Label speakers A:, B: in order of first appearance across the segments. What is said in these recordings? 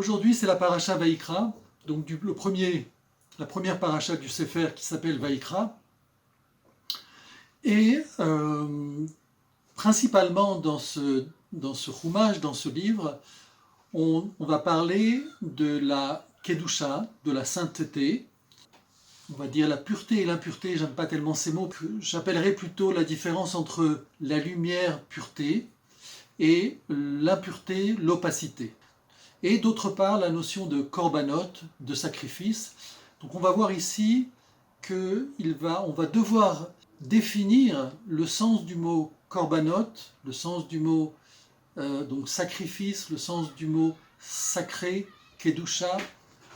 A: Aujourd'hui, c'est la paracha Vaïkra, donc la première paracha du Sefer qui s'appelle Vaïkra. Et principalement dans ce chumash, dans ce livre, on va parler de la Kedusha, de la sainteté. On va dire la pureté et l'impureté, j'aime pas tellement ces mots. J'appellerais plutôt la différence entre la lumière, pureté, et l'impureté, l'opacité. Et d'autre part, la notion de korbanot, de sacrifice. Donc on va voir ici qu'on va devoir définir le sens du mot korbanot, le sens du mot donc sacrifice, le sens du mot sacré, kedusha,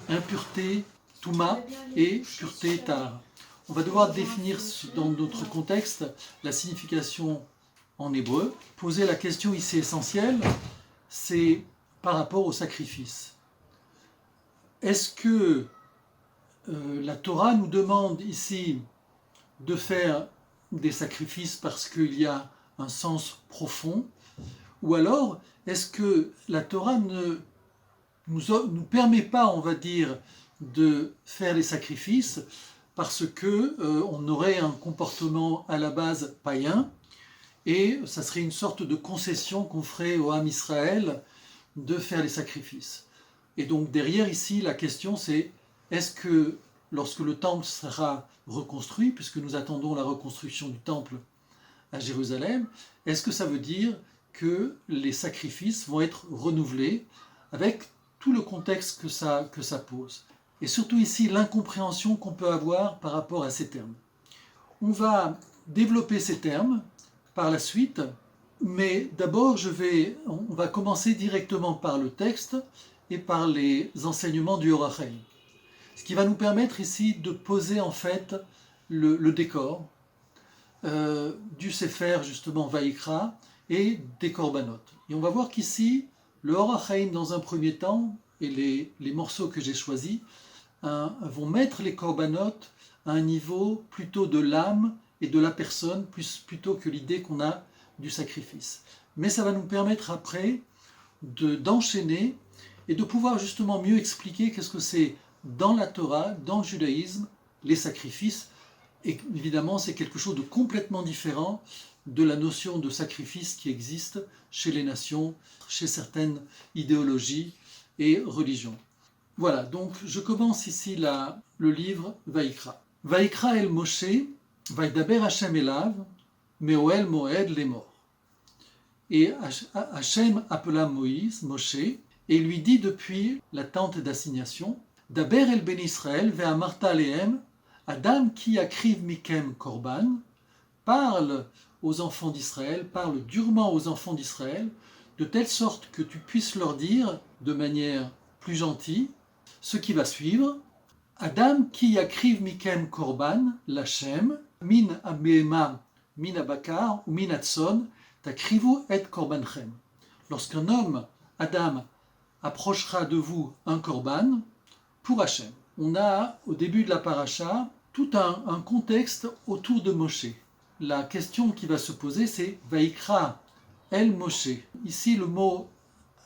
A: impureté, touma et pureté tar. On va devoir définir dans notre contexte la signification en hébreu. Poser la question ici essentielle, c'est par rapport au sacrifice. Est-ce que la Torah nous demande ici de faire des sacrifices parce qu'il y a un sens profond, ou alors est-ce que la Torah ne nous permet pas, on va dire, de faire les sacrifices parce que on aurait un comportement à la base païen et ça serait une sorte de concession qu'on ferait au Ham Israël de faire les sacrifices. Et donc derrière ici, la question c'est, est-ce que lorsque le temple sera reconstruit, puisque nous attendons la reconstruction du temple à Jérusalem, est-ce que ça veut dire que les sacrifices vont être renouvelés avec tout le contexte que ça pose? Et surtout ici, l'incompréhension qu'on peut avoir par rapport à ces termes. On va développer ces termes par la suite, mais d'abord on va commencer directement par le texte et par les enseignements du Or HaChaim. Ce qui va nous permettre ici de poser en fait le décor du Sefer justement Vaïkra et des Korbanot. Et on va voir qu'ici, le Or HaChaim dans un premier temps, et les morceaux que j'ai choisis, vont mettre les Korbanot à un niveau plutôt de l'âme et de la personne, plutôt que l'idée qu'on a du sacrifice. Mais ça va nous permettre après d'enchaîner et de pouvoir justement mieux expliquer qu'est-ce que c'est dans la Torah, dans le judaïsme, les sacrifices. Et évidemment, c'est quelque chose de complètement différent de la notion de sacrifice qui existe chez les nations, chez certaines idéologies et religions. Voilà, donc je commence ici le livre Vaïkra. Vaïkra el Moshe, Vaïdaber Hashem elav, Meoel Moed Lemor. Et Hashem appela Moïse, Moshe, et lui dit depuis la tente d'assignation, Daber el Ben Israël, ve'amarta alehem, Adam qui akriv mikem korban, parle aux enfants d'Israël, parle durement aux enfants d'Israël, de telle sorte que tu puisses leur dire, de manière plus gentille, ce qui va suivre. Adam qui akriv mikem korban, l'Hashem, min abehema, min abakar, ou min atson, takrivu et korbanchem. Lorsqu'un homme, Adam, approchera de vous un korban pour Hachem. On a, au début de la paracha, tout un contexte autour de Moshe. La question qui va se poser, c'est Vaïkra el Moshe. Ici, le mot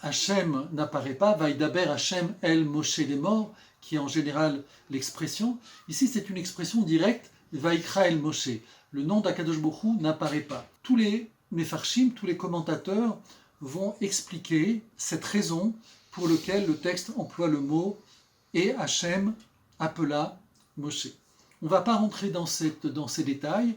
A: Hachem n'apparaît pas, Vaïdaber Hachem el Moshe Lemor, qui est en général l'expression. Ici, c'est une expression directe, Vaïkra el Moshe. Le nom d'Akadosh Baruch Hu n'apparaît pas. Tous les Mefarshim, tous les commentateurs vont expliquer cette raison pour laquelle le texte emploie le mot et Hachem appela Moshe. On ne va pas rentrer dans ces détails.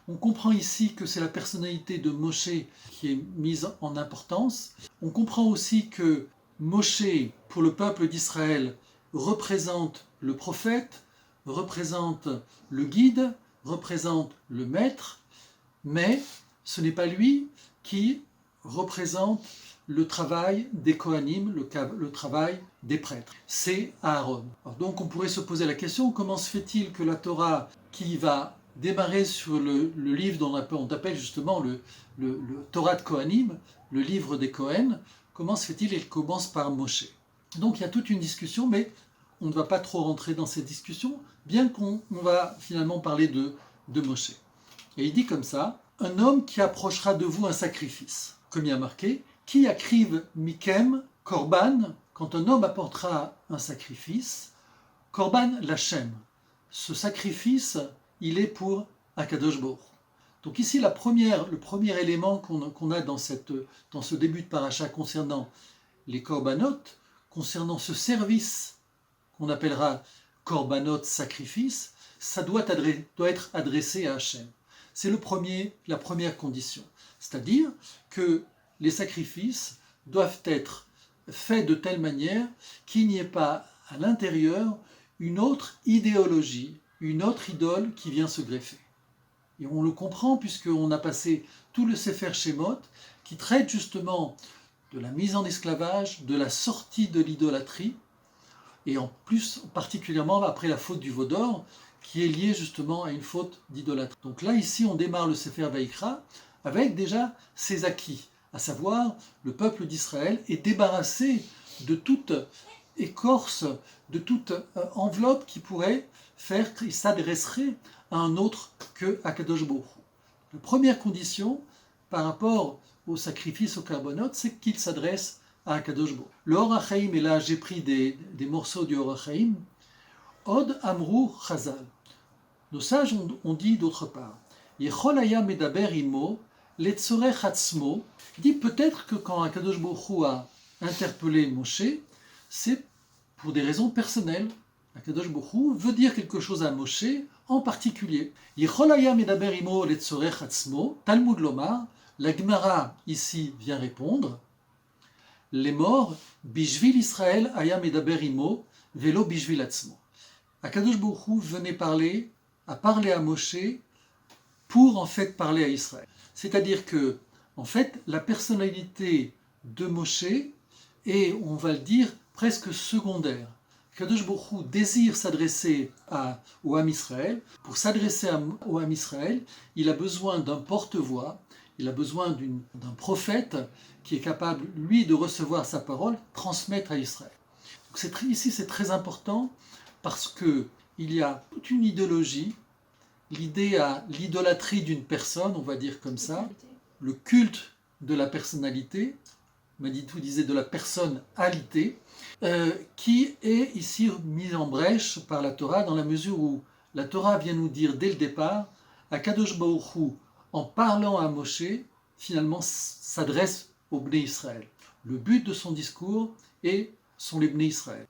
A: On comprend ici que c'est la personnalité de Moshe qui est mise en importance. On comprend aussi que Moshe, pour le peuple d'Israël, représente le prophète, représente le guide, représente le maître, mais ce n'est pas lui qui représente le travail des Kohanim, le travail des prêtres. C'est Aaron. Alors donc on pourrait se poser la question, comment se fait-il que la Torah, qui va démarrer sur le livre dont on appelle justement le Torah de Kohanim, le livre des Kohen, comment se fait-il qu'elle commence par Moshe? Donc il y a toute une discussion, mais on ne va pas trop rentrer dans cette discussion, bien qu'on va finalement parler de Moshe. Et il dit comme ça, un homme qui approchera de vous un sacrifice, comme il y a marqué, qui akriv mikem korban. quand un homme apportera un sacrifice, Korban Lachem, ce sacrifice, il est pour Akadosh Baruch. Donc ici, le premier élément qu'on a dans ce début de paracha concernant les korbanot, concernant ce service qu'on appellera korbanot sacrifice, ça doit être adressé à Hachem. C'est la première condition. C'est-à-dire que les sacrifices doivent être faits de telle manière qu'il n'y ait pas à l'intérieur une autre idéologie, une autre idole qui vient se greffer. Et on le comprend puisqu'on a passé tout le Sefer Shemot qui traite justement de la mise en esclavage, de la sortie de l'idolâtrie, et en plus particulièrement après la faute du veau d'or, qui est liée justement à une faute d'idolâtrie. Donc là, ici, on démarre le Sefer Vaïkra avec déjà ses acquis, à savoir le peuple d'Israël est débarrassé de toute écorce, de toute enveloppe qui pourrait faire qu'il s'adresserait à un autre que Akadosh Baruch Hu. La première condition par rapport au sacrifice au korbanot, c'est qu'il s'adresse à Akadosh Baruch Hu. Le Or HaChaim, et là j'ai pris des morceaux du Or HaChaim, Od Amru Chazal. Nos sages ont dit d'autre part, Yechol haya medaber imo, letzorech atzmo, dit peut-être que quand Akadosh Baruch Hu a interpellé Moshe, c'est pour des raisons personnelles. Akadosh Baruch Hu veut dire quelque chose à Moshe en particulier. Yechol haya medaber imo, letzorech atzmo, Talmud Lomar, la Gemara ici vient répondre, les morts, Bishvil Israël haya medaber imo, velo bishvil atzmo. Akadosh Baruch Hu venait parler à Moshe pour en fait parler à Israël. C'est-à-dire que, en fait, la personnalité de Moshe est, on va le dire, presque secondaire. Akadosh Baruch Hu désire s'adresser au Ham Israël. Pour s'adresser au Ham Israël, il a besoin d'un porte-voix, il a besoin d'un prophète qui est capable, lui, de recevoir sa parole, transmettre à Israël. Donc ici, c'est très important parce qu'il y a toute une idéologie, l'idolâtrie d'une personne, on va dire comme ça, le culte de la personnalité, Manitou disait de la personnalité, qui est ici mise en brèche par la Torah, dans la mesure où la Torah vient nous dire dès le départ, Akadosh Baruch Hu, en parlant à Moshe, finalement s'adresse au Bnei Israël. Le but de son discours sont les Bnei Israël.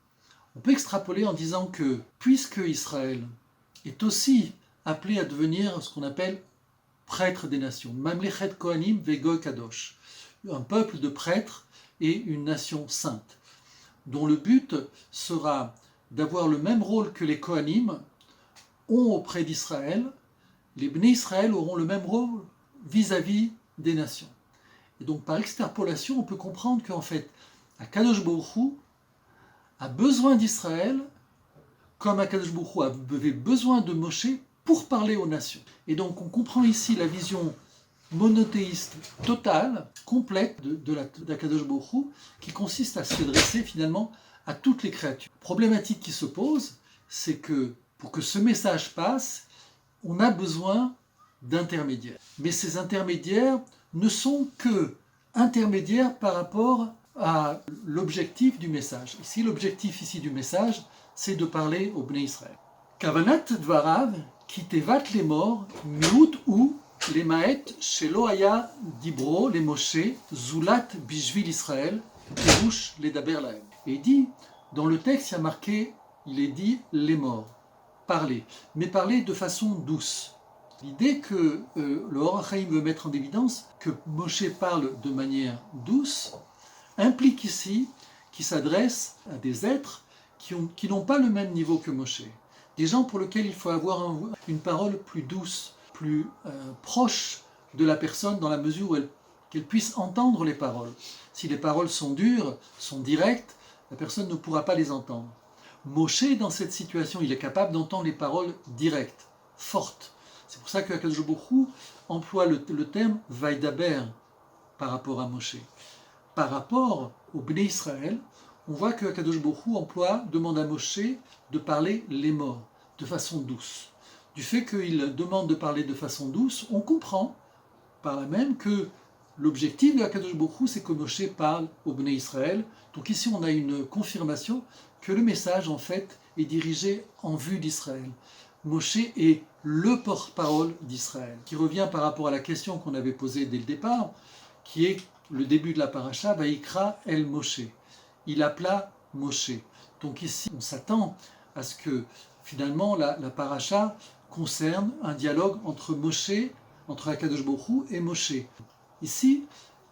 A: On peut extrapoler en disant que, puisque Israël est aussi appelé à devenir ce qu'on appelle prêtre des nations, Mamlechet Kohanim veGoy Kadosh, un peuple de prêtres et une nation sainte, dont le but sera d'avoir le même rôle que les Kohanim ont auprès d'Israël, les Bnei Israël auront le même rôle vis-à-vis des nations. Et donc par extrapolation, on peut comprendre qu'en fait, Akadosh Baruch Hu a besoin d'Israël, comme Akadosh Baruch Hu avait besoin de Moshe pour parler aux nations. Et donc on comprend ici la vision monothéiste totale, complète d'Akadosh Baruch Hu, qui consiste à s'adresser finalement à toutes les créatures. La problématique qui se pose, c'est que pour que ce message passe, on a besoin d'intermédiaires. Mais ces intermédiaires ne sont que intermédiaires par rapport à l'objectif du message. Ici, l'objectif du message, c'est de parler au Bnei Israël. Kavanat dvarav, ki tevat les morts, miut ou les maet shelo haya dibro les Moshe zulat bishvil Israël pirouche les daber lahem. Et dit, dans le texte, il y a marqué, il est dit les morts, parler, mais parler de façon douce. L'idée que le Or HaChaim veut mettre en évidence, que Moshe parle de manière douce, implique ici qu'il s'adresse à des êtres qui n'ont pas le même niveau que Moshe. Des gens pour lesquels il faut avoir une parole plus douce, plus proche de la personne dans la mesure où qu'elle puisse entendre les paroles. Si les paroles sont dures, sont directes, la personne ne pourra pas les entendre. Moshe, dans cette situation, il est capable d'entendre les paroles directes, fortes. C'est pour ça que Akadosh Baruch Hu emploie le terme « Vaidaber » par rapport à Moshe. Par rapport au Bnei Israël, on voit que Akadosh Baruch Hu demande à Moshe de parler les morts, de façon douce. Du fait qu'il demande de parler de façon douce, on comprend par là même que l'objectif de Akadosh Baruch Hu, c'est que Moshe parle au Bnei Israël. Donc ici, on a une confirmation que le message, en fait, est dirigé en vue d'Israël. Moshe est le porte-parole d'Israël, qui revient par rapport à la question qu'on avait posée dès le départ, qui est le début de la paracha, Vaïkra El Moshe. Il appela Moshe. Donc ici, on s'attend à ce que finalement la paracha concerne un dialogue entre Moshe, entre Akadosh Baruch Hu et Moshe. Ici,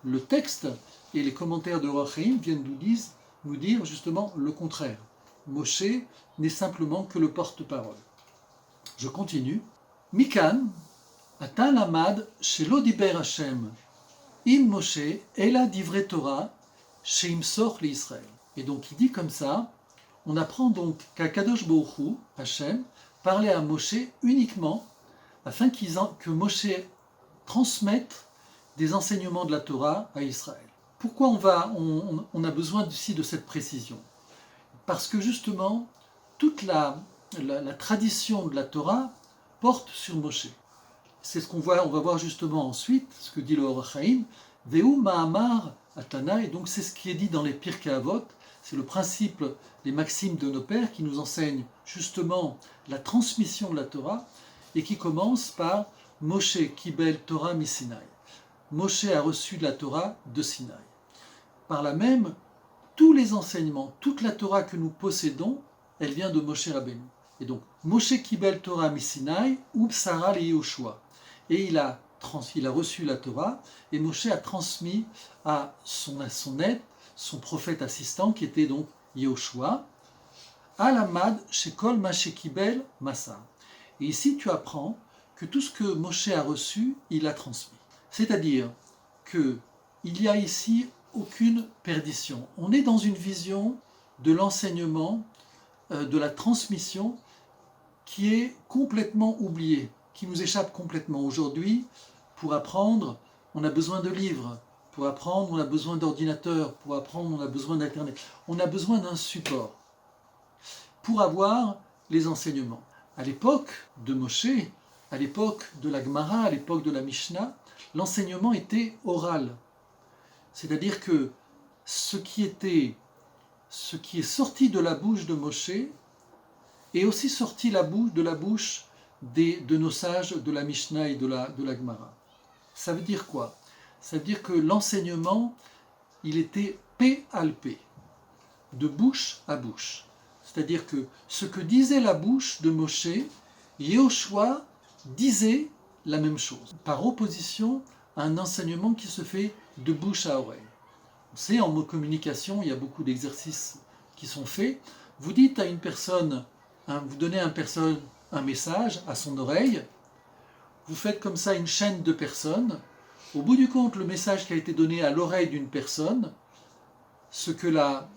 A: le texte et les commentaires de Orach Chaim viennent nous dire justement le contraire. Moshe n'est simplement que le porte-parole. Je continue. Mikan, ata lamad shelo diber Hashem im Moshe ela divrei Torah sheimsor l'Israël. Et donc il dit comme ça, on apprend donc qu'Akadosh Baruch Hu, Hashem, parlait à Moshe uniquement afin que Moshe transmette des enseignements de la Torah à Israël. Pourquoi on a besoin ici de cette précision? Parce que justement, toute la tradition de la Torah porte sur Moshe. C'est ce on va voir justement ensuite, ce que dit le Orach Chaim, Veu Ma'amar Atana, et donc c'est ce qui est dit dans les Pirkei Avot, c'est le principe, les maximes de nos pères qui nous enseignent justement la transmission de la Torah et qui commence par Moshe Kibel Torah mi Sinaï. Moshe a reçu de la Torah de Sinaï. Par là même, tous les enseignements, toute la Torah que nous possédons, elle vient de Moshe Rabbeinu. Et donc, Moshe Kibel Torah mi Sinaï ou Psara le Yehoshua. Et il a reçu la Torah, et Moshe a transmis à son aide, son prophète assistant, qui était donc Yehoshua, Alamad Shekol Mashe Kibel Masa. Et ici, tu apprends que tout ce que Moshe a reçu, il a transmis. C'est-à-dire qu'il n'y a ici aucune perdition. On est dans une vision de l'enseignement, de la transmission, qui est complètement oubliée, qui nous échappe complètement. Aujourd'hui, pour apprendre, on a besoin de livres. Pour apprendre, on a besoin d'ordinateurs. Pour apprendre, on a besoin d'Internet. On a besoin d'un support pour avoir les enseignements. À l'époque de Moshe, à l'époque de la Gemara, à l'époque de la Mishnah, l'enseignement était oral. C'est-à-dire que ce qui est sorti de la bouche de Moshe est aussi sorti de la bouche de nos sages de la Mishnah et de la Gemara. Ça veut dire quoi? Ça veut dire que l'enseignement, il était P al P, de bouche à bouche. C'est-à-dire que ce que disait la bouche de Moshe, Yehoshua disait la même chose, par opposition à un enseignement qui se fait de bouche à oreille. On sait, en communication, il y a beaucoup d'exercices qui sont faits. Vous dites à une personne, vous donnez à une personne un message à son oreille, vous faites comme ça une chaîne de personnes. Au bout du compte, le message qui a été donné à l'oreille d'une personne, ce que la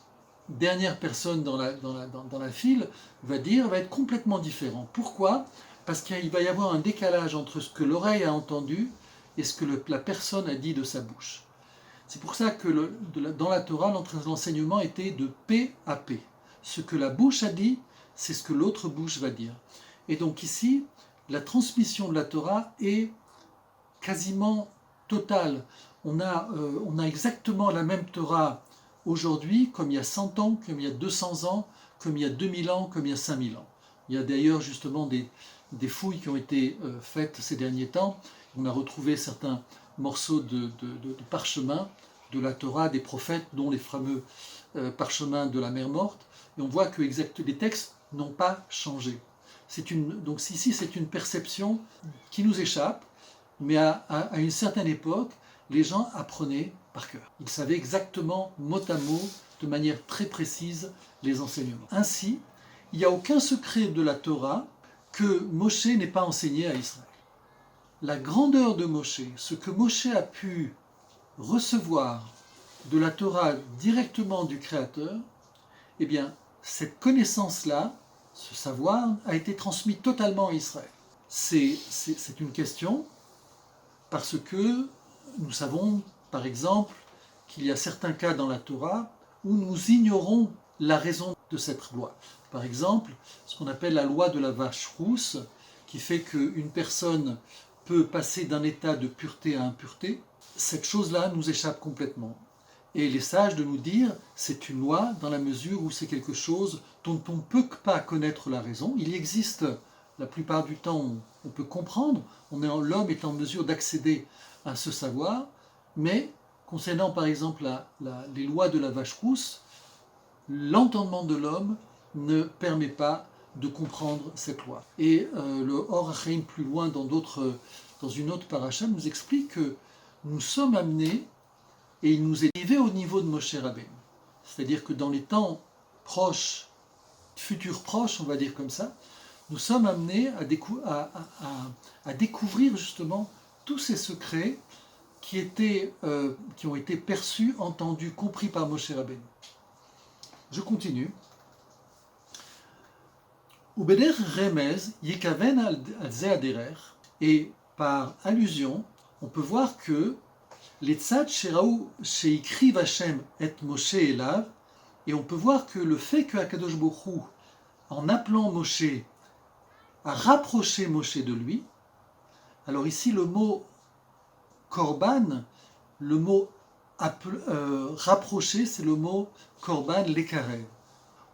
A: dernière personne dans la file va dire, va être complètement différent. Pourquoi? Parce qu'il va y avoir un décalage entre ce que l'oreille a entendu et ce que la personne a dit de sa bouche. C'est pour ça que dans la Torah, l'enseignement était de P à P. Ce que la bouche a dit, c'est ce que l'autre bouche va dire. Et donc ici, la transmission de la Torah est quasiment totale. On a exactement la même Torah aujourd'hui, comme il y a 100 ans, comme il y a 200 ans, comme il y a 2000 ans, comme il y a 5000 ans. Il y a d'ailleurs justement des fouilles qui ont été faites ces derniers temps. On a retrouvé certains morceaux de parchemin de la Torah, des prophètes, dont les fameux parchemins de la mer Morte. Et on voit que les textes n'ont pas changé. Donc ici, c'est une perception qui nous échappe, mais à une certaine époque, les gens apprenaient par cœur. Ils savaient exactement, mot à mot, de manière très précise, les enseignements. Ainsi, il n'y a aucun secret de la Torah que Moshe n'ait pas enseigné à Israël. La grandeur de Moshe, ce que Moshe a pu recevoir de la Torah directement du Créateur, eh bien, cette connaissance-là, ce savoir, a été transmis totalement à Israël. C'est une question parce que nous savons, par exemple, qu'il y a certains cas dans la Torah où nous ignorons la raison de cette loi. Par exemple, ce qu'on appelle la loi de la vache rousse, qui fait qu'une personne peut passer d'un état de pureté à impureté. cette chose-là nous échappe complètement. Et les sages de nous dire, c'est une loi dans la mesure où c'est quelque chose dont on ne peut pas connaître la raison. Il existe, la plupart du temps, on peut comprendre, l'homme est en mesure d'accéder à ce savoir, mais concernant par exemple les lois de la vache rousse, l'entendement de l'homme ne permet pas de comprendre cette loi. Et le Or HaChaim plus loin dans une autre paracha nous explique que nous sommes amenés, et il nous est arrivé au niveau de Moshe Rabbeinu. C'est-à-dire que dans les temps proches, futurs proches, on va dire comme ça, nous sommes amenés à découvrir justement tous ces secrets qui ont été perçus, entendus, compris par Moshe Rabbeinu. Je continue. Ubeder remez yikaven al ze aderer, et par allusion, on peut voir que les tzad sheraou sheikriv Hashem et Moshe elav, et on peut voir que le fait que Akadosh Baruch Hu, en appelant Moshe, a rapproché Moshe de lui. Alors ici le mot korban, le mot rapprocher, c'est le mot korban lekarev.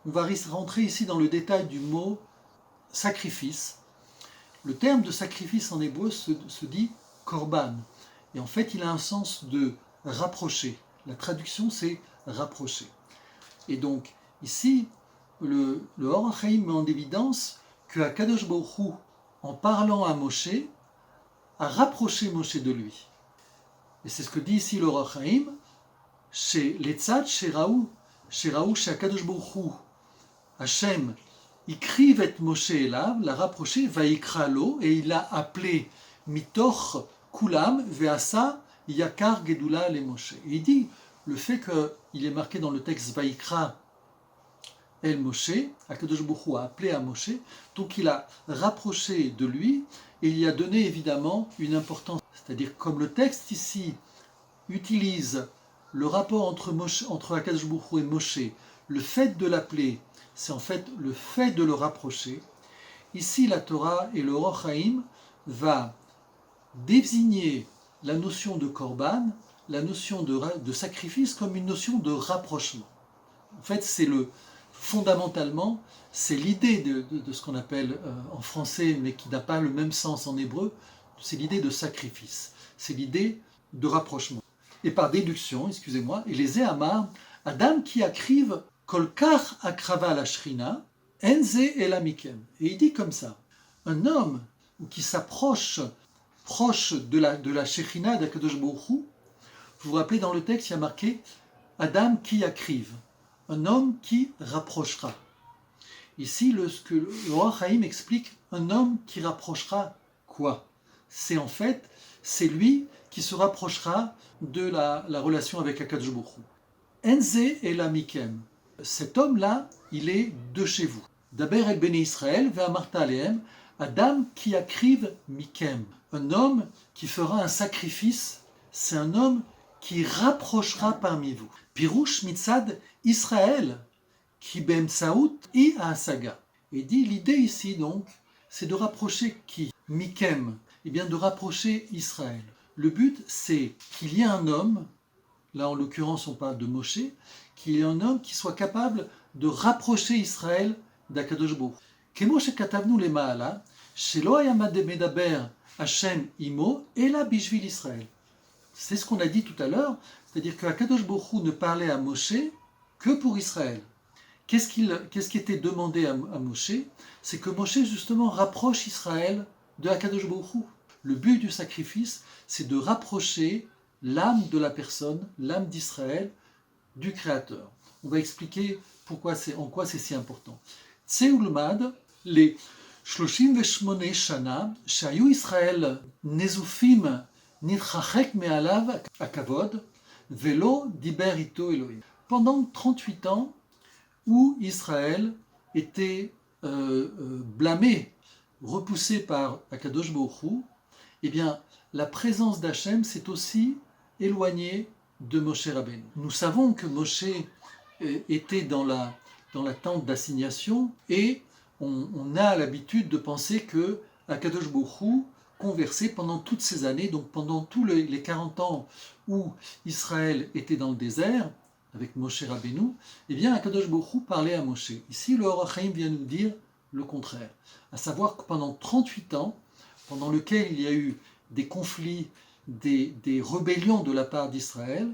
A: On va rentrer ici dans le détail du mot sacrifice. Le terme de sacrifice en hébreu se dit korban. Et en fait, il a un sens de rapprocher. La traduction, c'est rapprocher. Et donc, ici, le Or HaChaim met en évidence que Akadosh Baruch Hu, en parlant à Moshe, a rapproché Moshe de lui. Et c'est ce que dit ici le Or HaChaim, chez les tzad, chez Raoul, chez Akadosh Baruch Hu, Hashem, Ikriv et Moshe elav, l'a rapproché, Vaikra lo, et il l'a appelé Mitoch Kulam ve'asa yakar gedula le Moshe. Et il dit, le fait qu'il est marqué dans le texte Vaikra el Moshe, Akadosh Baruch Hu a appelé à Moshe, donc il a rapproché de lui, et il y a donné évidemment une importance. C'est-à-dire, comme le texte ici utilise le rapport entre Akadosh Baruch Hu et Moshe, le fait de l'appeler, c'est en fait le fait de le rapprocher. Ici, la Torah et le Or HaChaim va désigner la notion de korban, la notion de sacrifice comme une notion de rapprochement. En fait, fondamentalement, c'est l'idée de ce qu'on appelle en français, mais qui n'a pas le même sens en hébreu, c'est l'idée de sacrifice, c'est l'idée de rapprochement. Et par déduction, excusez-moi, et les Amar, Adam qui akriv kolkar akrava la shrina, enze elamikem. Et il dit comme ça, un homme qui s'approche proche de la Shekhinah d'Akadosh Baruch Hu, vous vous rappelez dans le texte, il y a marqué Adam qui akriv, un homme qui rapprochera. Ici, ce que le Or HaChaim explique, un homme qui rapprochera quoi? C'est lui qui se rapprochera de la relation avec Akadosh Baruch Hu. Enze elamikem. Cet homme-là, il est de chez vous. Daber el Bnei Israël ve'amarta alehem, Adam qui akriv mikem. Un homme qui fera un sacrifice, c'est un homme qui rapprochera parmi vous. Pirouche mitzad Israël, qui bemsaout i asaga. Et dit, l'idée ici donc, c'est de rapprocher qui? Mikem. Eh bien, de rapprocher Israël. Le but, c'est qu'il y ait un homme, là en l'occurrence on parle de Moshe, qu'il y ait un homme qui soit capable de rapprocher Israël d'Akadosh Baruch Hu. Kemo shekatavnu lema'ala, shelo haya medaber Hashem imo ela bishvil Israël. C'est ce qu'on a dit tout à l'heure, c'est-à-dire que Akadosh Baruch Hu ne parlait à Moshe que pour Israël. Qu'est-ce qui était demandé à Moshe? C'est que Moshe justement rapproche Israël de Akadosh Baruch Hu. Le but du sacrifice, c'est de rapprocher l'âme de la personne, l'âme d'Israël, du Créateur. On va expliquer en quoi c'est si important. Tseulmad, les 38 shana, shayu Israël nezufim nirchachek me'alav akavod, velo diber ito Elohim. Pendant 38 ans, où Israël était blâmé, repoussé par Akadosh Baruch Hu, eh bien, la présence d'Hachem s'est aussi éloignée de Moshe Rabbeinu. Nous savons que Moshe était dans la tente d'assignation et on a l'habitude de penser que Akadosh Baruch Hu conversé pendant toutes ces années, donc pendant tous les 40 ans où Israël était dans le désert, avec Moshe Rabbeinu, eh bien Akadosh Baruch Hu parlait à Moshe. Ici, le Or HaChaim vient nous dire le contraire, à savoir que pendant 38 ans, pendant lequel il y a eu des conflits, des rébellions de la part d'Israël,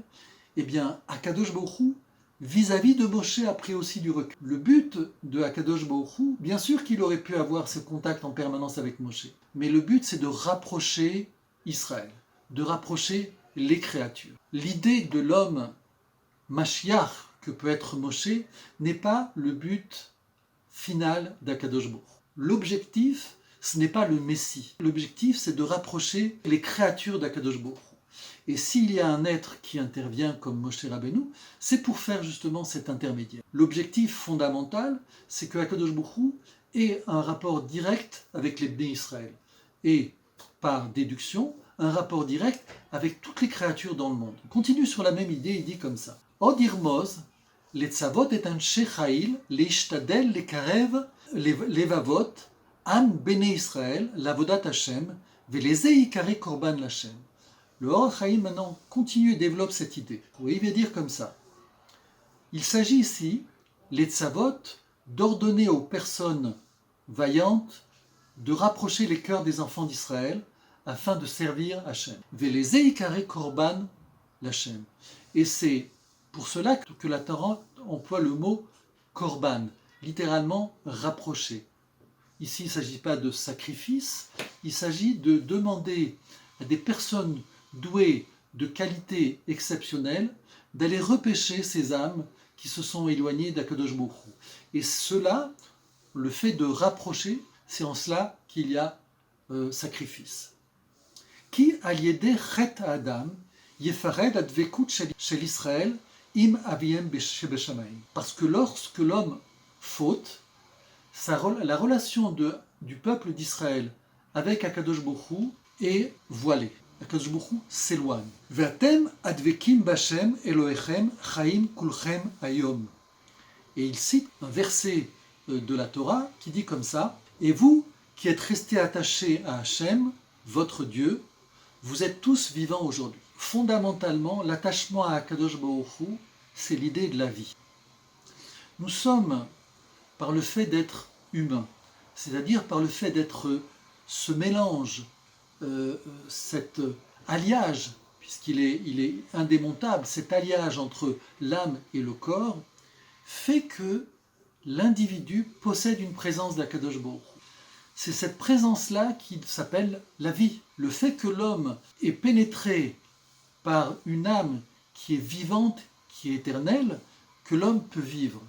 A: eh bien Akadosh Baruch Hu, vis-à-vis de Moshe, a pris aussi du recul. Le but de Akadosh Baruch Hu, bien sûr qu'il aurait pu avoir ce contact en permanence avec Moshe, mais le but c'est de rapprocher Israël, de rapprocher les créatures. L'idée de l'homme Mashiach que peut être Moshe n'est pas le but final d'Akadosh Baruch Hu. L'objectif, ce n'est pas le Messie. L'objectif, c'est de rapprocher les créatures d'Akadosh Baruch Hu. Et s'il y a un être qui intervient comme Moshe Rabbeinu, c'est pour faire justement cet intermédiaire. L'objectif fondamental, c'est que Akadosh Baruch Hu ait un rapport direct avec les Bnei Israël. Et par déduction, un rapport direct avec toutes les créatures dans le monde. On continue sur la même idée, il dit comme ça. Od irmoz, letzavot et anshe chayil, leishtadel lekarev levavot, am bnei Israël, lavodat Hashem, veleze ikare korban l'Hashem. Le Or HaChaim maintenant continue et développe cette idée. Oui, il va dire comme ça. Il s'agit ici, les tzavot, d'ordonner aux personnes vaillantes de rapprocher les cœurs des enfants d'Israël afin de servir Hachem. Veleze ikare korban l'Hashem. Et c'est pour cela que la Torah emploie le mot korban, littéralement rapprocher. Ici, il ne s'agit pas de sacrifice, il s'agit de demander à des personnes douées de qualités exceptionnelles d'aller repêcher ces âmes qui se sont éloignées d'Akadosh Baruch Hu. Et cela, le fait de rapprocher, c'est en cela qu'il y a sacrifice. Qui aliédé chet Adam yefared advekut shel Israël im aviem shebeshamayim. Parce que lorsque l'homme faute, la relation du peuple d'Israël avec Akadosh Baruch Hu est voilée. Akadosh Baruch Hu s'éloigne. Ve'atem advekim b'Hashem Elohechem chaim kulchem hayom. Et il cite un verset de la Torah qui dit comme ça: et vous qui êtes restés attachés à Hachem, votre Dieu, vous êtes tous vivants aujourd'hui. Fondamentalement, l'attachement à Akadosh Baruch Hu, c'est l'idée de la vie. Nous sommes, par le fait d'être humains, c'est-à-dire par le fait d'être ce mélange, cet alliage, puisqu'il est indémontable, cet alliage entre l'âme et le corps, fait que l'individu possède une présence d'Akadosh Baruch Hu. C'est cette présence-là qui s'appelle la vie. Le fait que l'homme est pénétré par une âme qui est vivante, qui est éternelle, que l'homme peut vivre.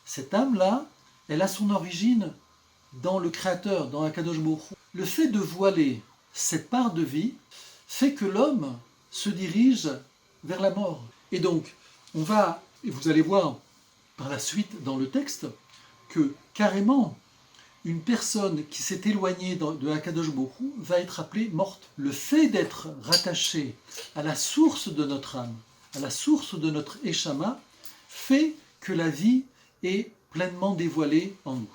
A: Cette âme-là, elle a son origine dans le Créateur, dans Akadosh Baruch Hu. Le fait de voiler cette part de vie fait que l'homme se dirige vers la mort. Et donc, et vous allez voir par la suite dans le texte, que carrément, une personne qui s'est éloignée de Akadosh Baruch Hu va être appelée morte. Le fait d'être rattaché à la source de notre âme, à la source de notre Eshama, fait que la vie est pleinement dévoilée en nous.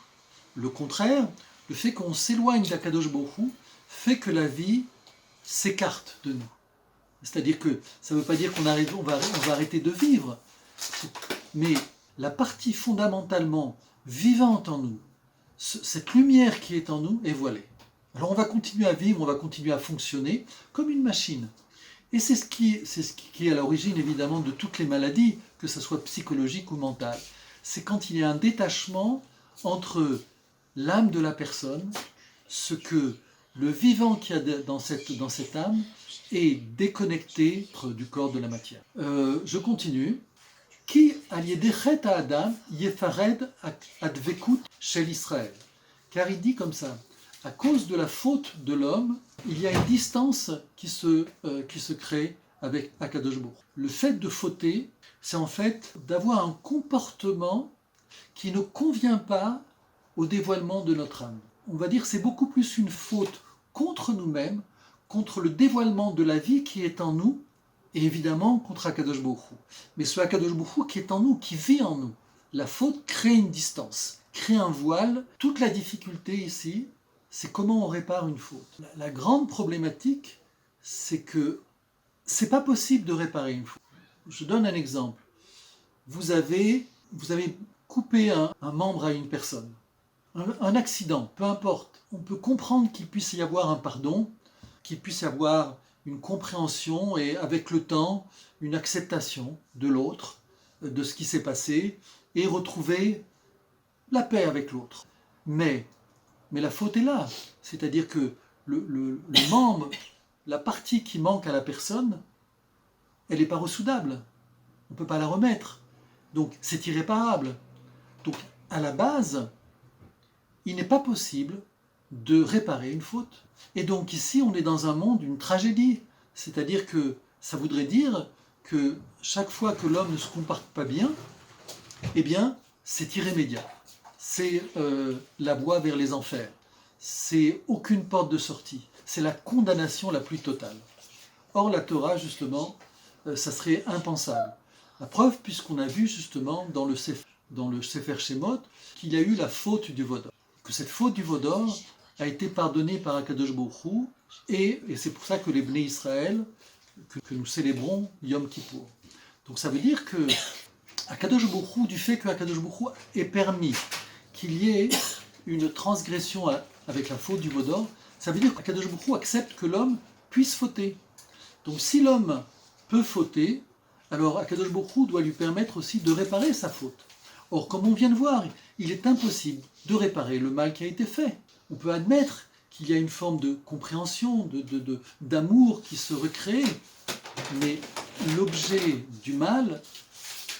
A: Le contraire, le fait qu'on s'éloigne d'Akadosh Baruch Hu, fait que la vie s'écarte de nous. C'est-à-dire que ça ne veut pas dire qu'on va arrêter de vivre, mais la partie fondamentalement vivante en nous, cette lumière qui est en nous, est voilée. Alors on va continuer à vivre, on va continuer à fonctionner comme une machine. Et c'est ce qui est à l'origine évidemment de toutes les maladies, que ce soit psychologique ou mentale. C'est quand il y a un détachement entre l'âme de la personne, ce que le vivant qu'il y a dans cette âme est déconnecté du corps de la matière. Je continue. Qui aliédechet à Adam yefared advekut shel Israël. Car il dit comme ça: à cause de la faute de l'homme, il y a une distance qui se crée avec Akadosh Baruch Hu. Le fait de fauter, c'est en fait d'avoir un comportement qui ne convient pas au dévoilement de notre âme. On va dire que c'est beaucoup plus une faute contre nous-mêmes, contre le dévoilement de la vie qui est en nous, et évidemment contre Akadosh Baruch Hu. Mais ce Akadosh Baruch Hu qui est en nous, qui vit en nous. La faute crée une distance, crée un voile. Toute la difficulté ici, c'est comment on répare une faute. La grande problématique, c'est que c'est pas possible de réparer une faute. Je donne un exemple. Vous avez coupé un membre à une personne. Un accident, peu importe. On peut comprendre qu'il puisse y avoir un pardon, qu'il puisse y avoir une compréhension et avec le temps, une acceptation de l'autre, de ce qui s'est passé, et retrouver la paix avec l'autre. Mais la faute est là. C'est-à-dire que le membre, la partie qui manque à la personne, elle n'est pas ressoudable. On ne peut pas la remettre. Donc c'est irréparable. Donc à la base, il n'est pas possible de réparer une faute. Et donc ici, on est dans un monde d'une tragédie. C'est-à-dire que ça voudrait dire que chaque fois que l'homme ne se comporte pas bien, eh bien, c'est irrémédiable. C'est la voie vers les enfers. C'est aucune porte de sortie. C'est la condamnation la plus totale. Or, la Torah, justement, ça serait impensable. La preuve, puisqu'on a vu justement dans le Sefer Shemot qu'il y a eu la faute du Vaudor. Que cette faute du Vaudor a été pardonnée par Akadosh Baruch Hu, et c'est pour ça que les Bnei Israël, que nous célébrons Yom Kippour. Donc ça veut dire que Akadosh Baruch Hu, du fait que Akadosh Baruch Hu ait permis qu'il y ait une transgression avec la faute du Vaudor, ça veut dire qu'Akadosh Baruch Hu accepte que l'homme puisse fauter. Donc si l'homme peut fauter, alors Akadosh Baruch Hu doit lui permettre aussi de réparer sa faute. Or, comme on vient de voir, il est impossible de réparer le mal qui a été fait. On peut admettre qu'il y a une forme de compréhension, d'amour qui se recrée, mais l'objet du mal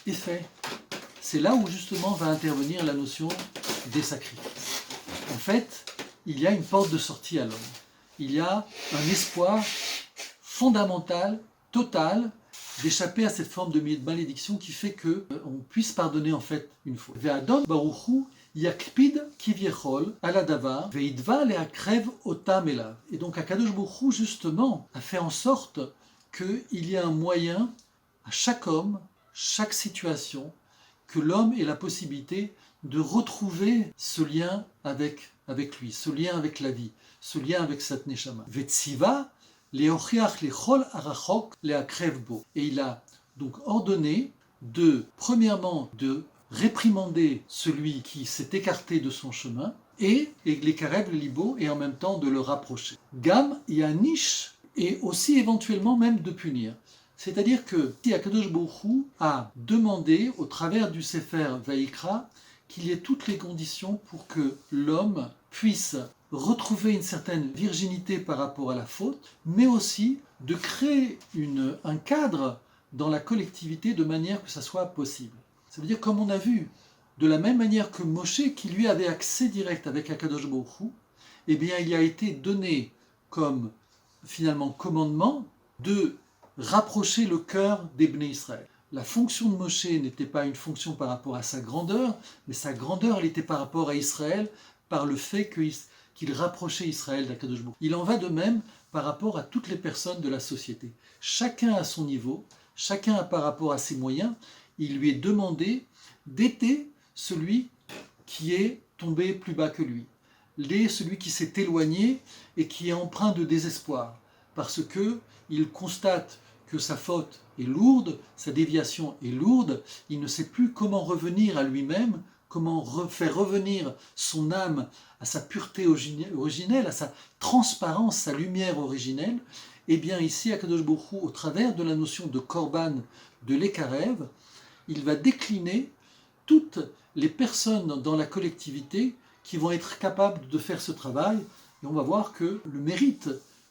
A: est fait. C'est là où justement va intervenir la notion des sacrifices. En fait, il y a une porte de sortie à l'homme. Il y a un espoir fondamental, total, d'échapper à cette forme de malédiction qui fait qu'on puisse pardonner en fait une faute. Ve'adon baruchu yakpid kiviechol ala davar ve'idva le'akrev otam elav. Et donc Akadosh Baruch Hu justement a fait en sorte qu'il y ait un moyen à chaque homme, chaque situation, que l'homme ait la possibilité de retrouver ce lien avec lui, ce lien avec la vie, ce lien avec cette neshama. Ve'tziva et il a donc ordonné premièrement, de réprimander celui qui s'est écarté de son chemin, et les karev, le libo, et en même temps de le rapprocher. Gam yanish, et aussi éventuellement même de punir. C'est-à-dire que si Akadosh Baruch Hu a demandé, au travers du Sefer Vaïkra, qu'il y ait toutes les conditions pour que l'homme puisse retrouver une certaine virginité par rapport à la faute, mais aussi de créer un cadre dans la collectivité de manière que ça soit possible. Ça veut dire, comme on a vu, de la même manière que Moshe, qui lui avait accès direct avec Akadosh Baruch Hu, eh bien il a été donné comme finalement commandement de rapprocher le cœur des Bnei Israël. La fonction de Moshe n'était pas une fonction par rapport à sa grandeur, mais sa grandeur, elle était par rapport à Israël, par le fait qu'il rapprochait Israël d'Akadosh Baruch Hu. Il en va de même par rapport à toutes les personnes de la société. Chacun à son niveau, chacun par rapport à ses moyens, il lui est demandé d'aider celui qui est tombé plus bas que lui, celui qui s'est éloigné et qui est empreint de désespoir, parce qu'il constate que sa faute est lourde, sa déviation est lourde, il ne sait plus comment revenir à lui-même, comment faire revenir son âme à sa pureté originelle, à sa transparence, sa lumière originelle. Et bien ici, Akadosh Baruch Hu, au travers de la notion de korban, de l'Ekarev, il va décliner toutes les personnes dans la collectivité qui vont être capables de faire ce travail. Et on va voir que le mérite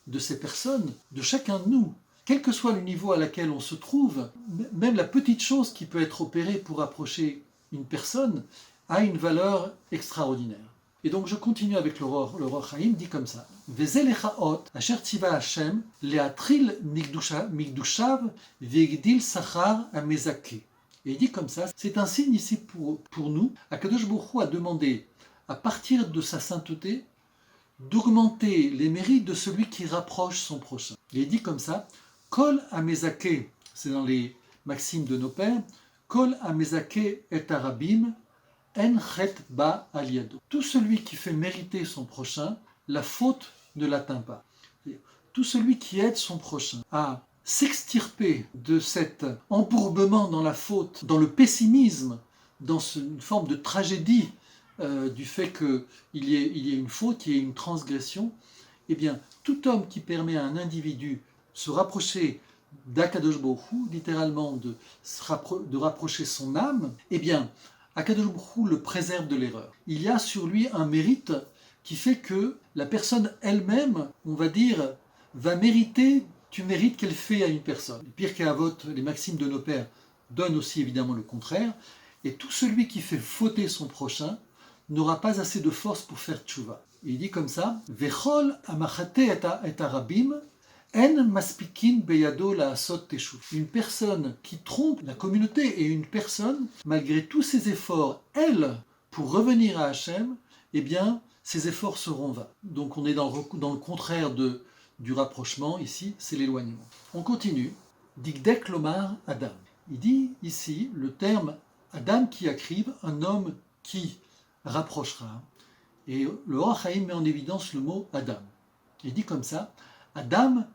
A: de ces personnes, de chacun de nous, quel que soit le niveau à laquelle on se trouve, même la petite chose qui peut être opérée pour approcher une personne, a une valeur extraordinaire. Et donc je continue avec le Ror Chaim, dit comme ça. Vezelechaot, asher tziva Hashem, leatril migdushav, vegdil sachar amezake. Et il dit comme ça, c'est un signe ici pour nous. Akadosh Baruch Hu a demandé, à partir de sa sainteté, d'augmenter les mérites de celui qui rapproche son prochain. Et il dit comme ça, Kol amezake, c'est dans les maximes de nos pères, Kol amezake et arabim, en chet ba aliado. Tout celui qui fait mériter son prochain, la faute ne l'atteint pas. Tout celui qui aide son prochain à s'extirper de cet embourbement dans la faute, dans le pessimisme, dans une forme de tragédie du fait qu'il y ait une faute, qu'il y ait une transgression, eh bien, tout homme qui permet à un individu de se rapprocher d'Akadosh Baruch Hu, littéralement de rapprocher son âme, eh bien, Akadosh Baruch Hu le préserve de l'erreur. Il y a sur lui un mérite qui fait que la personne elle-même, on va dire, va mériter du mérite qu'elle fait à une personne. Pire qu'Avot, les maximes de nos pères donnent aussi évidemment le contraire, et tout celui qui fait fauter son prochain n'aura pas assez de force pour faire tchouva. Il dit comme ça, Vechol amachate et arabim, en maspikin beyado la asot teshuv. Une personne qui trompe la communauté et une personne, malgré tous ses efforts, elle, pour revenir à Hachem, eh bien, ses efforts seront vains. Donc on est dans le contraire du rapprochement, ici, c'est l'éloignement. On continue. Digdek lomar Adam. Il dit ici le terme Adam qui acrive, un homme qui rapprochera. Et le Or HaChaim met en évidence le mot Adam. Il dit comme ça, Adam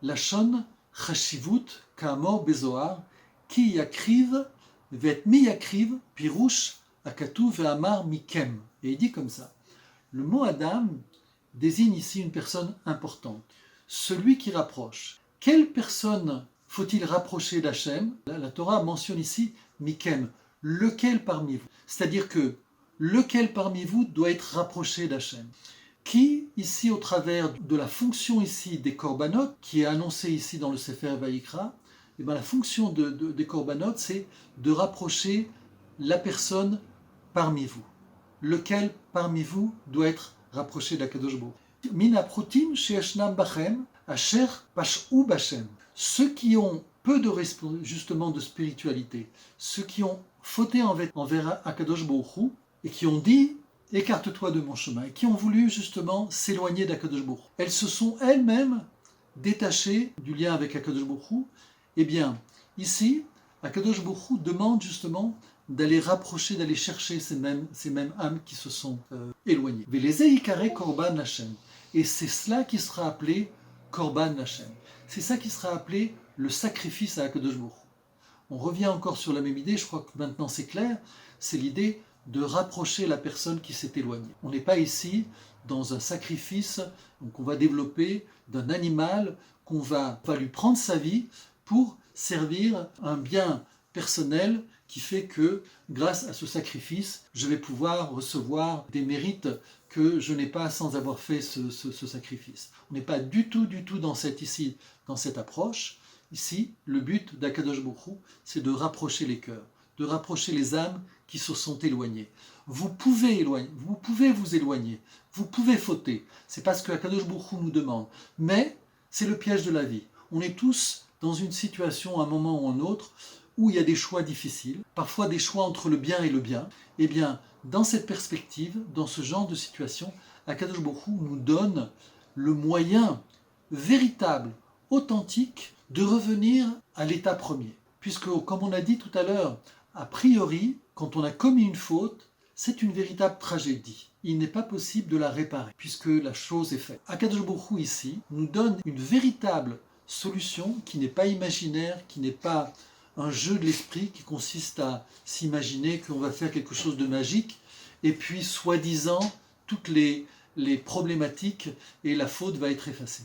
A: lachon chashivut ka'amor bezohar ki yakriv vet mi yakriv pirush akatu ve'amar mikem. Et il dit comme ça. Le mot Adam désigne ici une personne importante. Celui qui rapproche. Quelle personne faut-il rapprocher d'Hachem ? La Torah mentionne ici mikem, lequel parmi vous. C'est-à-dire que lequel parmi vous doit être rapproché d'Hachem. Qui, ici, au travers de la fonction ici des korbanot, qui est annoncée ici dans le Sefer Vayikra, eh bien, la fonction des korbanot, c'est de rapprocher la personne parmi vous. Lequel parmi vous doit être rapproché d'Akadosh Baruch Hu. Min aprutim she'eshnam bachem, asher pash'u b'Hashem. Ceux qui ont peu justement de spiritualité, ceux qui ont fauté envers Akadosh Baruch Hu, et qui ont dit « écarte-toi de mon chemin », et qui ont voulu justement s'éloigner d'Akadosh Baruch Hu. Elles se sont elles-mêmes détachées du lien avec Akadosh Baruch Hu. Eh bien, ici, Akadosh Baruch Hu demande justement d'aller rapprocher, d'aller chercher ces mêmes âmes qui se sont éloignées. « Velezeh ikare korban Hashem » et c'est cela qui sera appelé korban Hashem. C'est ça qui sera appelé le sacrifice à Akadosh Baruch Hu. On revient encore sur la même idée, je crois que maintenant c'est clair, c'est l'idée de rapprocher la personne qui s'est éloignée. On n'est pas ici dans un sacrifice qu'on va développer d'un animal qu'on va lui prendre sa vie pour servir un bien personnel qui fait que grâce à ce sacrifice, je vais pouvoir recevoir des mérites que je n'ai pas sans avoir fait ce sacrifice. On n'est pas du tout dans cette approche. Ici, le but d'Akadosh Baruch Hu, c'est de rapprocher les cœurs, de rapprocher les âmes qui se sont éloignées. Vous pouvez vous éloigner, vous pouvez fauter. C'est pas ce que Akadosh Baruch Hu nous demande. Mais c'est le piège de la vie. On est tous dans une situation, à un moment ou un autre, où il y a des choix difficiles, parfois des choix entre le bien et le bien. Eh bien, dans cette perspective, dans ce genre de situation, Akadosh Baruch Hu nous donne le moyen véritable, authentique, de revenir à l'état premier. Puisque, comme on a dit tout à l'heure, a priori, quand on a commis une faute, c'est une véritable tragédie. Il n'est pas possible de la réparer, puisque la chose est faite. Akadosh Baruch Hu, ici, nous donne une véritable solution qui n'est pas imaginaire, qui n'est pas un jeu de l'esprit qui consiste à s'imaginer qu'on va faire quelque chose de magique, et puis, soi-disant, toutes les problématiques et la faute va être effacée.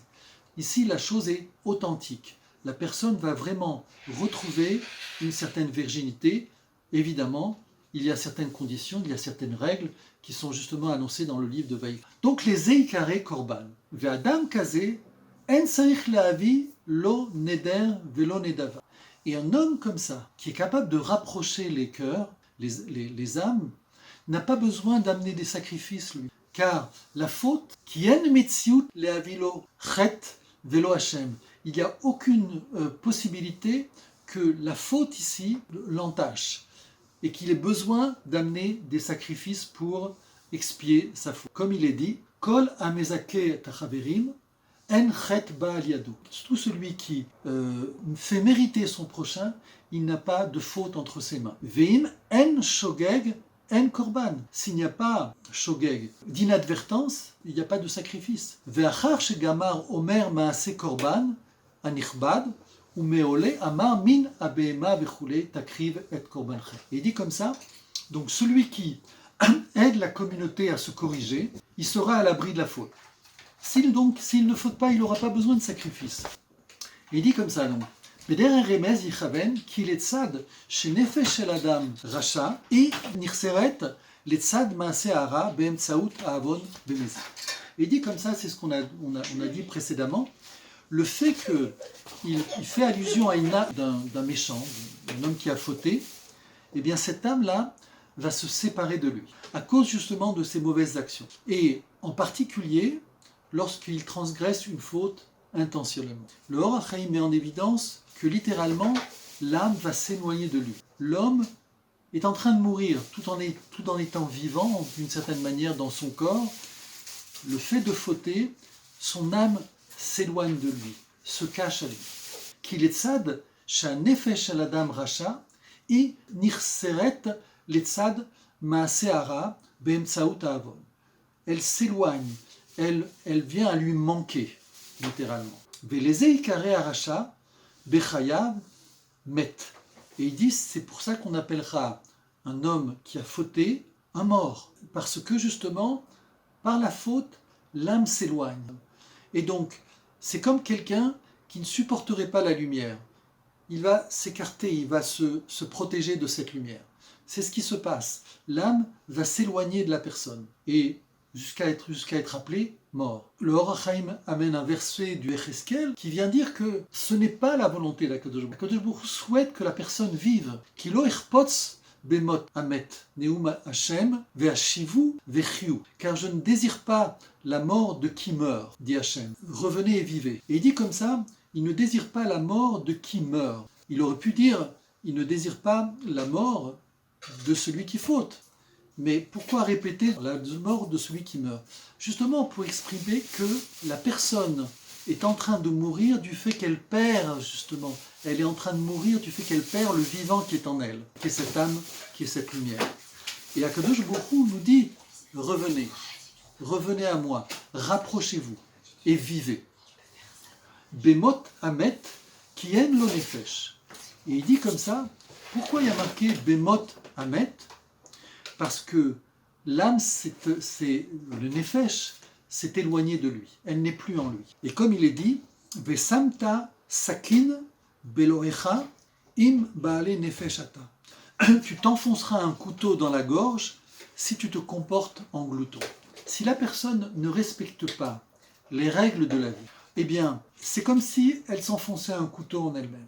A: Ici, la chose est authentique. La personne va vraiment retrouver une certaine virginité. Évidemment, il y a certaines conditions, il y a certaines règles qui sont justement annoncées dans le livre de Vayikra. Donc les Zeikare Korban. Ve'adam kaze, en sarich le'avi lo neder velo nedava. Et un homme comme ça, qui est capable de rapprocher les cœurs, les âmes, n'a pas besoin d'amener des sacrifices, lui. Car la faute, qui en metziut le'avilo chet velo Hashem, il n'y a aucune possibilité que la faute ici l'entache et qu'il ait besoin d'amener des sacrifices pour expier sa faute. Comme il est dit, Kol amezake tachaverim en chet ba'al yado. Tout celui qui fait mériter son prochain, il n'a pas de faute entre ses mains. Veim en shogeg en korban. S'il n'y a pas shogeg, d'inadvertance, il n'y a pas de sacrifice. Ve'achar shegamar omer maase korban, anichbad, ou meole amar min abehema vechule takriv et korbanchem. Et il dit comme ça, donc celui qui aide la communauté à se corriger, il sera à l'abri de la faute. S'il ne faute pas, il n'aura pas besoin de sacrifice. Et il dit comme ça, donc, בדרך רמז יכוון כי לצד שנפש של אדם רשע היא נחסרת לצד מעשה הרע באמצעות העוון במזיד. Il dit comme ça, c'est ce qu'on a dit précédemment, le fait qu'il fait allusion à une âme d'un méchant, d'un homme qui a fauté, eh bien cette âme-là va se séparer de lui, à cause justement de ses mauvaises actions. Et en particulier, lorsqu'il transgresse une faute intentionnellement. Le Or HaChaim met en évidence que littéralement, l'âme va s'éloigner de lui. L'homme est en train de mourir tout en étant vivant, d'une certaine manière, dans son corps. Le fait de fauter, son âme s'éloigne de lui, se cache à lui. Qu'il est tzad, שהנפש של אדם רשע, היא נחסרת לצד מעשה הרע באמצעות העוון. Elle s'éloigne, elle vient à lui manquer, littéralement. ולזה עיקרי הרשע, Bechayav met. Et ils disent, c'est pour ça qu'on appellera un homme qui a fauté un mort. Parce que justement, par la faute, l'âme s'éloigne. Et donc, c'est comme quelqu'un qui ne supporterait pas la lumière. Il va s'écarter, il va se protéger de cette lumière. C'est ce qui se passe. L'âme va s'éloigner de la personne. Et jusqu'à être appelé mort. Le Or HaChaim amène un verset du Echeskel qui vient dire que ce n'est pas la volonté d'Akadosh Baruch Hu. Akadosh Baruch Hu souhaite que la personne vive. Ki lo ichpotz bemot amet neum Hashem ve'ashivu vechiu. Car je ne désire pas la mort de qui meurt, dit Hashem. Revenez et vivez. Et il dit comme ça, il ne désire pas la mort de qui meurt. Il aurait pu dire, il ne désire pas la mort de celui qui faute. Mais pourquoi répéter la mort de celui qui meurt? Justement pour exprimer que la personne est en train de mourir du fait qu'elle perd, justement. Elle est en train de mourir du fait qu'elle perd le vivant qui est en elle, qui est cette âme, qui est cette lumière. Et Akadosh Baruch Hu nous dit, revenez, revenez à moi, rapprochez-vous et vivez. Bemot Amet, qui aime lo nefesh. Et il dit comme ça, pourquoi il y a marqué Bemot Amet? Parce que l'âme, le nefesh, s'est éloigné de lui. Elle n'est plus en lui. Et comme il est dit, Vesamta sakin beloecha im baale nefeshata. Tu t'enfonceras un couteau dans la gorge si tu te comportes en glouton. Si la personne ne respecte pas les règles de la vie, eh bien, c'est comme si elle s'enfonçait un couteau en elle-même.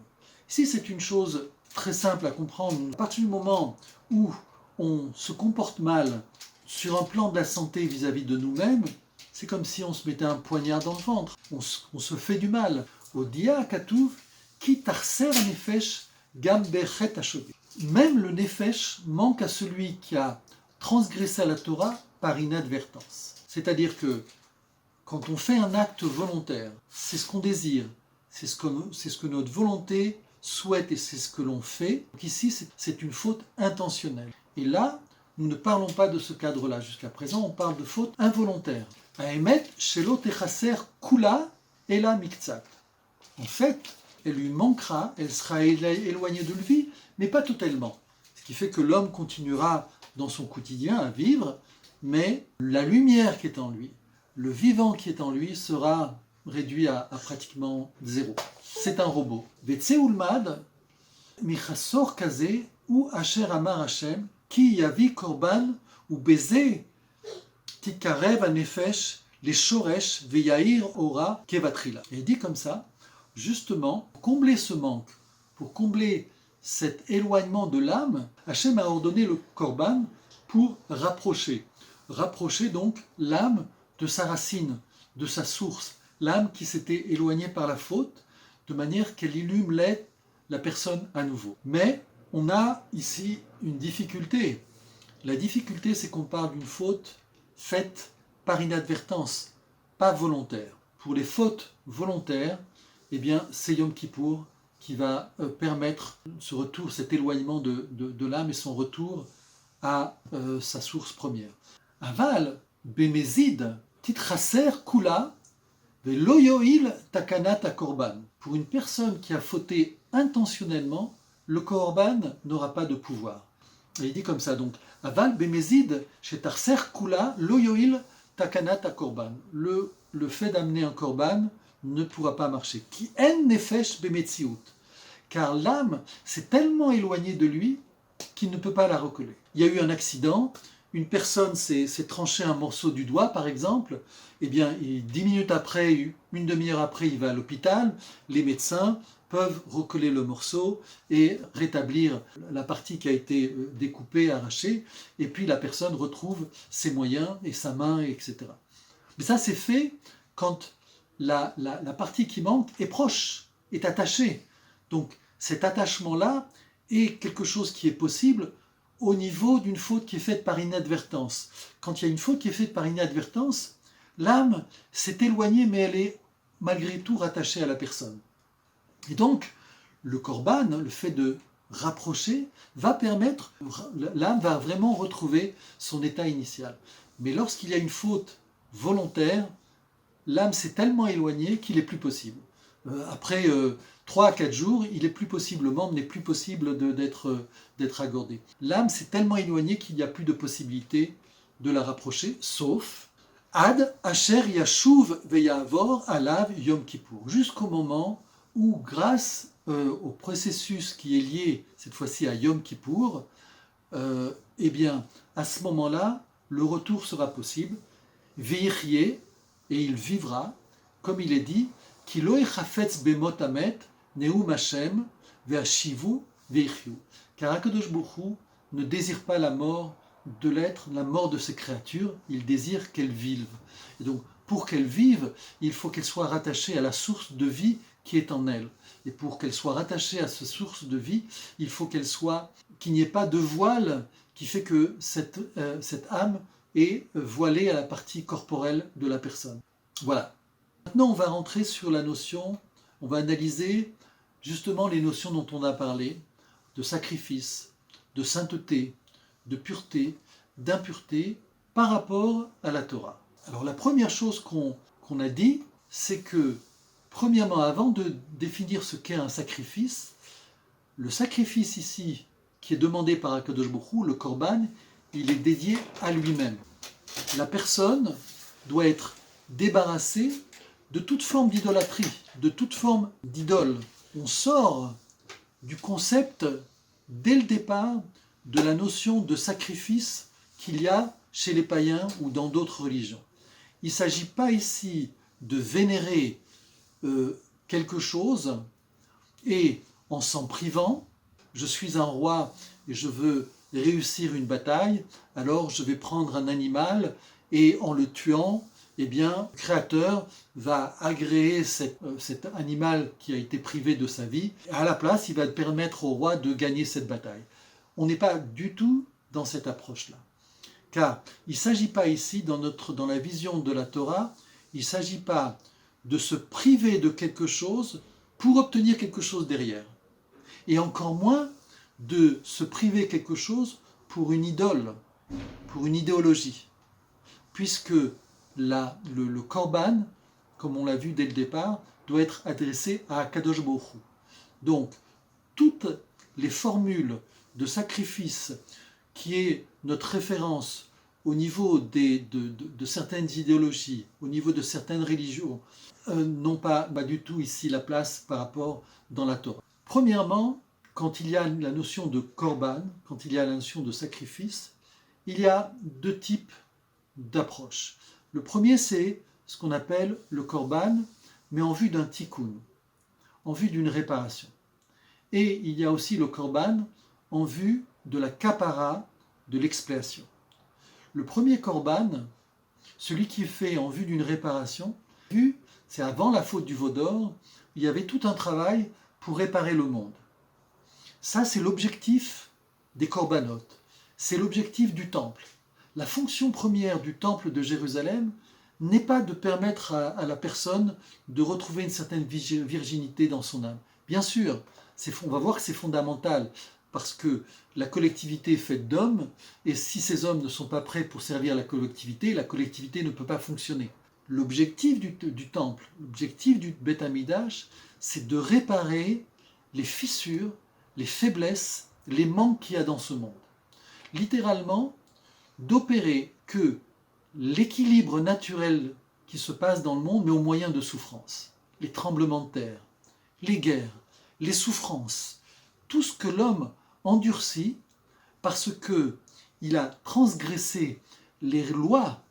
A: Ici, c'est une chose très simple à comprendre. À partir du moment où on se comporte mal sur un plan de la santé vis-à-vis de nous-mêmes, c'est comme si on se mettait un poignard dans le ventre. On se fait du mal. Odia katuv ki tarser nefesh gam bechet hashogeg. Même le nefesh manque à celui qui a transgressé la Torah par inadvertance. C'est-à-dire que quand on fait un acte volontaire, c'est ce qu'on désire, c'est ce que notre volonté souhaite et c'est ce que l'on fait. Donc ici, c'est une faute intentionnelle. Et là, nous ne parlons pas de ce cadre-là. Jusqu'à présent, on parle de faute involontaire. Haemet shelo techaser kula ela miktzat. En fait, elle lui manquera, elle sera éloignée de lui, mais pas totalement. Ce qui fait que l'homme continuera dans son quotidien à vivre, mais la lumière qui est en lui, le vivant qui est en lui sera réduit à pratiquement zéro. C'est un robot. Vetseulmad michasor kaze ou asher amar Hashem ki yavi korban ou beze tikarev anefesh les shoresh veyair ora kevatrila. Et il dit comme ça, justement, pour combler ce manque, pour combler cet éloignement de l'âme, Hashem a ordonné le korban pour rapprocher donc l'âme de sa racine, de sa source, l'âme qui s'était éloignée par la faute, de manière qu'elle illumine la personne à nouveau. Mais on a ici une difficulté. La difficulté, c'est qu'on parle d'une faute faite par inadvertance, pas volontaire. Pour les fautes volontaires, eh bien, c'est Yom Kippour qui va permettre ce retour, cet éloignement de l'âme et son retour à sa source première. Aval, bemezid, titchaser kula, velo yoil takanat korban. Pour une personne qui a fauté intentionnellement, le korban n'aura pas de pouvoir. Et il dit comme ça, donc, aval bemezid, shetarser kula, lo yoil takanat korban. Le fait d'amener un korban ne pourra pas marcher. Ki en nefesh bemetziut. Car l'âme s'est tellement éloignée de lui qu'il ne peut pas la recoller. Il y a eu un accident, une personne s'est tranché un morceau du doigt par exemple, eh bien 10 minutes après, une demi-heure après, il va à l'hôpital, les médecins peuvent recoller le morceau et rétablir la partie qui a été découpée, arrachée, et puis la personne retrouve ses moyens et sa main, etc. Mais ça c'est fait quand la partie qui manque est proche, est attachée. Donc cet attachement-là est quelque chose qui est possible au niveau d'une faute qui est faite par inadvertance. Quand il y a une faute qui est faite par inadvertance, l'âme s'est éloignée, mais elle est malgré tout rattachée à la personne. Et donc, le korban, le fait de rapprocher, va permettre, l'âme va vraiment retrouver son état initial. Mais lorsqu'il y a une faute volontaire, l'âme s'est tellement éloignée qu'il n'est plus possible. Après 3 à 4 jours, il est plus possible, le membre n'est plus possible d'être accordé. L'âme s'est tellement éloignée qu'il n'y a plus de possibilité de la rapprocher, sauf Ad Asher Yashuv Veyavor Alav Yom Kippour, jusqu'au moment où, grâce au processus qui est lié cette fois-ci à Yom Kippour, eh bien, à ce moment-là, le retour sera possible. Veichye, et il vivra, comme il est dit, Ki lo echafetz bemot amet, neum Hashem, ve'ashivu veichyu. Car Akadosh Baruch Hu ne désire pas la mort de l'être, la mort de ses créatures, il désire qu'elles vivent. Et donc, pour qu'elles vivent, il faut qu'elles soient rattachées à la source de vie qui est en elles. Et pour qu'elles soient rattachées à cette source de vie, il faut qu'il n'y ait pas de voile qui fait que cette âme est voilée à la partie corporelle de la personne. Voilà. Maintenant, on va rentrer sur la notion, on va analyser justement les notions dont on a parlé, de sacrifice, de sainteté, de pureté, d'impureté, par rapport à la Torah. Alors la première chose qu'on a dit, c'est que, premièrement, avant de définir ce qu'est un sacrifice, le sacrifice ici, qui est demandé par Akadosh Baruch Hu, le korban, il est dédié à lui-même. La personne doit être débarrassée de toute forme d'idolâtrie, de toute forme d'idole. On sort du concept, dès le départ, de la notion de sacrifice qu'il y a chez les païens ou dans d'autres religions. Il ne s'agit pas ici de vénérer quelque chose et en s'en privant, je suis un roi et je veux réussir une bataille, alors je vais prendre un animal et en le tuant, eh bien, le Créateur va agréer cet animal qui a été privé de sa vie. À la place, il va permettre au roi de gagner cette bataille. On n'est pas du tout dans cette approche-là. Car il ne s'agit pas ici, dans la vision de la Torah, il ne s'agit pas de se priver de quelque chose pour obtenir quelque chose derrière. Et encore moins de se priver quelque chose pour une idole, pour une idéologie. Puisque le korban, comme on l'a vu dès le départ, doit être adressé à Akadosh Baruch Hu. Donc, toutes les formules de sacrifice qui est notre référence au niveau de certaines idéologies, au niveau de certaines religions, n'ont pas du tout ici la place par rapport dans la Torah. Premièrement, quand il y a la notion de korban, quand il y a la notion de sacrifice, il y a 2 types d'approches. Le premier, c'est ce qu'on appelle le korban, mais en vue d'un tikkun, en vue d'une réparation. Et il y a aussi le korban en vue de la kapara, de l'expiation. Le premier korban, celui qui est fait en vue d'une réparation, c'est avant la faute du veau d'or, il y avait tout un travail pour réparer le monde. Ça, c'est l'objectif des corbanotes, c'est l'objectif du temple. La fonction première du temple de Jérusalem n'est pas de permettre à la personne de retrouver une certaine virginité dans son âme. Bien sûr, on va voir que c'est fondamental, parce que la collectivité est faite d'hommes, et si ces hommes ne sont pas prêts pour servir la collectivité ne peut pas fonctionner. L'objectif du temple, l'objectif du Beth Amikdash, c'est de réparer les fissures, les faiblesses, les manques qu'il y a dans ce monde. Littéralement, d'opérer que l'équilibre naturel qui se passe dans le monde, mais au moyen de souffrances. Les tremblements de terre, les guerres, les souffrances, tout ce que l'homme endurcit parce qu'il a transgressé les lois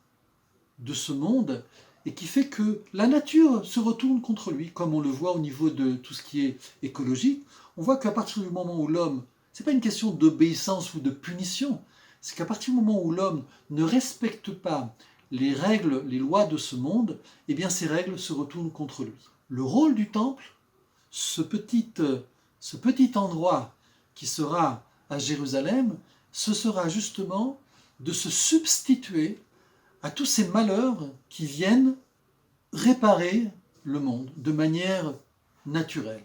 A: de ce monde et qui fait que la nature se retourne contre lui, comme on le voit au niveau de tout ce qui est écologique. On voit qu'à partir du moment où l'homme, ce n'est pas une question d'obéissance ou de punition, c'est qu'à partir du moment où l'homme ne respecte pas les règles, les lois de ce monde, eh bien ces règles se retournent contre lui. Le rôle du temple, ce petit endroit qui sera à Jérusalem, ce sera justement de se substituer à tous ces malheurs qui viennent réparer le monde de manière naturelle.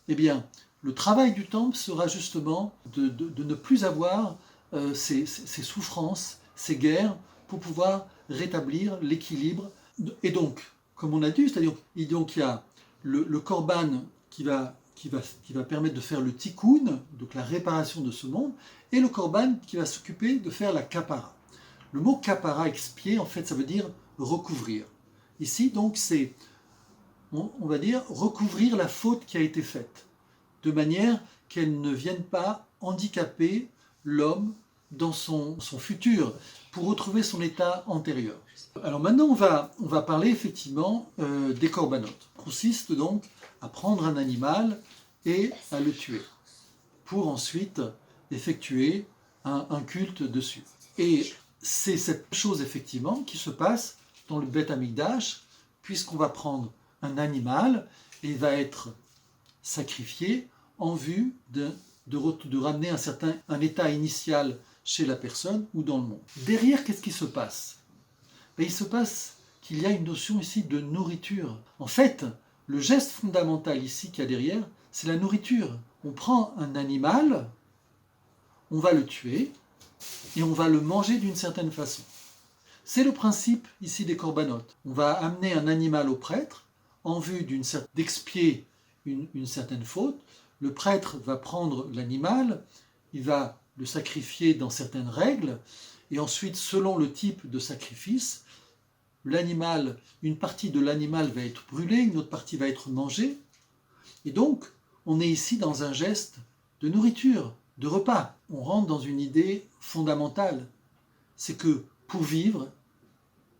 A: Eh bien, le travail du temple sera justement de ne plus avoir ces souffrances, ces guerres, pour pouvoir rétablir l'équilibre. Et donc, comme on a dit, c'est-à-dire il y a le korban qui va permettre de faire le tikkun, donc la réparation de ce monde, et le korban qui va s'occuper de faire la kapara. Le mot kapara, expier, en fait, ça veut dire recouvrir. Ici, donc, c'est, on va dire, recouvrir la faute qui a été faite, de manière qu'elle ne vienne pas handicaper l'homme dans son futur, pour retrouver son état antérieur. Alors maintenant, on va parler effectivement des corbanotes. Consiste donc à prendre un animal et à le tuer, pour ensuite effectuer un culte dessus. Et c'est cette chose effectivement qui se passe dans le Beth Amikdash, puisqu'on va prendre un animal et il va être sacrifié en vue de ramener un état initial chez la personne ou dans le monde. Derrière, qu'est-ce qui se passe? Il se passe qu'il y a une notion ici de nourriture. En fait, le geste fondamental ici qu'il y a derrière, c'est la nourriture. On prend un animal, on va le tuer, et on va le manger d'une certaine façon. C'est le principe ici des corbanotes. On va amener un animal au prêtre en vue d'expier une certaine faute. Le prêtre va prendre l'animal, il va le sacrifier dans certaines règles, et ensuite, selon le type de sacrifice, une partie de l'animal va être brûlée, une autre partie va être mangée. Et donc, on est ici dans un geste de nourriture, de repas. On rentre dans une idée fondamentale. C'est que pour vivre,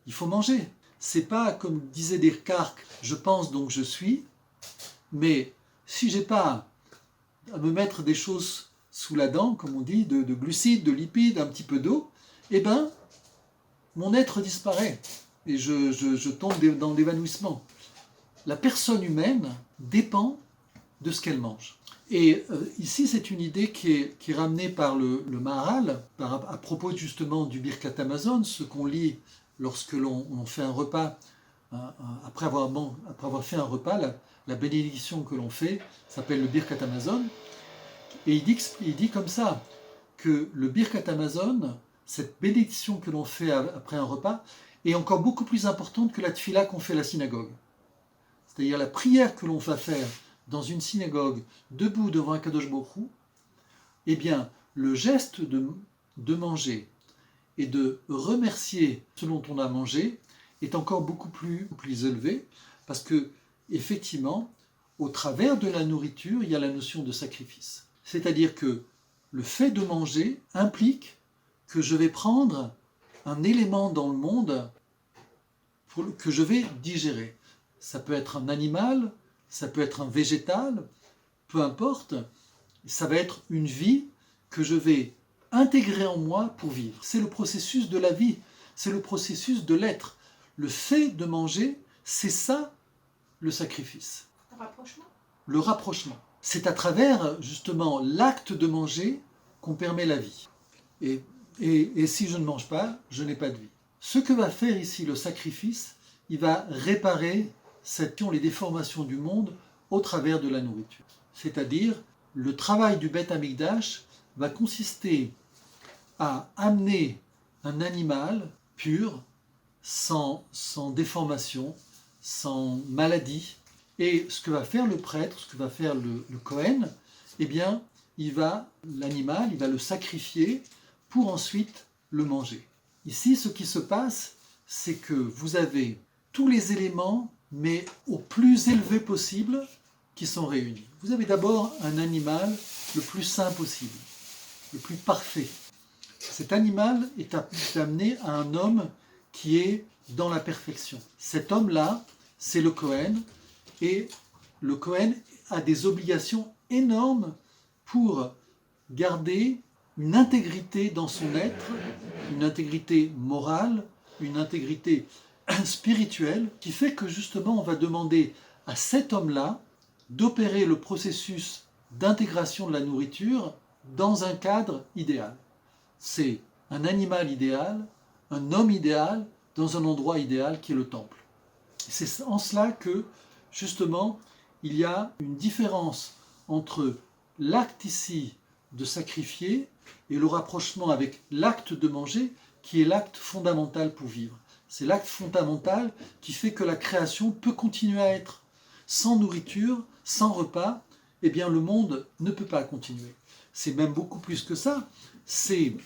A: il faut manger. C'est pas comme disait Descartes, je pense donc je suis, mais si j'ai pas à me mettre des choses sous la dent, comme on dit, de glucides, de lipides, un petit peu d'eau, eh bien, mon être disparaît et je tombe dans l'évanouissement. La personne humaine dépend de ce qu'elle mange. Et ici, c'est une idée qui est ramenée par le Maharal, à propos justement du Birkat Hamazon, ce qu'on lit lorsque l'on fait un repas, après avoir fait un repas, la bénédiction que l'on fait s'appelle le Birkat Hamazon. Et il dit comme ça, que le Birkat Hamazon, cette bénédiction que l'on fait après un repas, est encore beaucoup plus importante que la tfila qu'on fait à la synagogue. C'est-à-dire la prière que l'on va faire dans une synagogue, debout devant un Kadosh Baruch Hu, eh bien, le geste de manger et de remercier ce dont on a mangé est encore beaucoup plus élevé, parce que, effectivement, au travers de la nourriture, il y a la notion de sacrifice. C'est-à-dire que le fait de manger implique que je vais prendre un élément dans le monde que je vais digérer. Ça peut être un animal, ça peut être un végétal, peu importe, ça va être une vie que je vais intégrer en moi pour vivre. C'est le processus de la vie, c'est le processus de l'être. Le fait de manger, c'est ça le sacrifice. Le rapprochement. C'est à travers justement l'acte de manger qu'on permet la vie. Et si je ne mange pas, je n'ai pas de vie. Ce que va faire ici le sacrifice, il va réparer les déformations du monde au travers de la nourriture. C'est-à-dire le travail du Beth Amikdash va consister à amener un animal pur, sans déformation, sans maladie. Et ce que va faire le prêtre, ce que va faire le Kohen, eh bien, l'animal, il va le sacrifier pour ensuite le manger. Ici, ce qui se passe, c'est que vous avez tous les éléments, mais au plus élevé possible, qui sont réunis. Vous avez d'abord un animal le plus sain possible, le plus parfait. Cet animal est amené à un homme qui est dans la perfection. Cet homme-là, c'est le Kohen, et le Kohen a des obligations énormes pour garder une intégrité dans son être, une intégrité morale, une intégrité spirituelle, qui fait que justement on va demander à cet homme-là d'opérer le processus d'intégration de la nourriture dans un cadre idéal. C'est un animal idéal, un homme idéal, dans un endroit idéal qui est le temple. C'est en cela que, justement, il y a une différence entre l'acte ici de sacrifier et le rapprochement avec l'acte de manger, qui est l'acte fondamental pour vivre. C'est l'acte fondamental qui fait que la création peut continuer à être. Sans nourriture, sans repas, eh bien le monde ne peut pas continuer. C'est même beaucoup plus que ça. C'est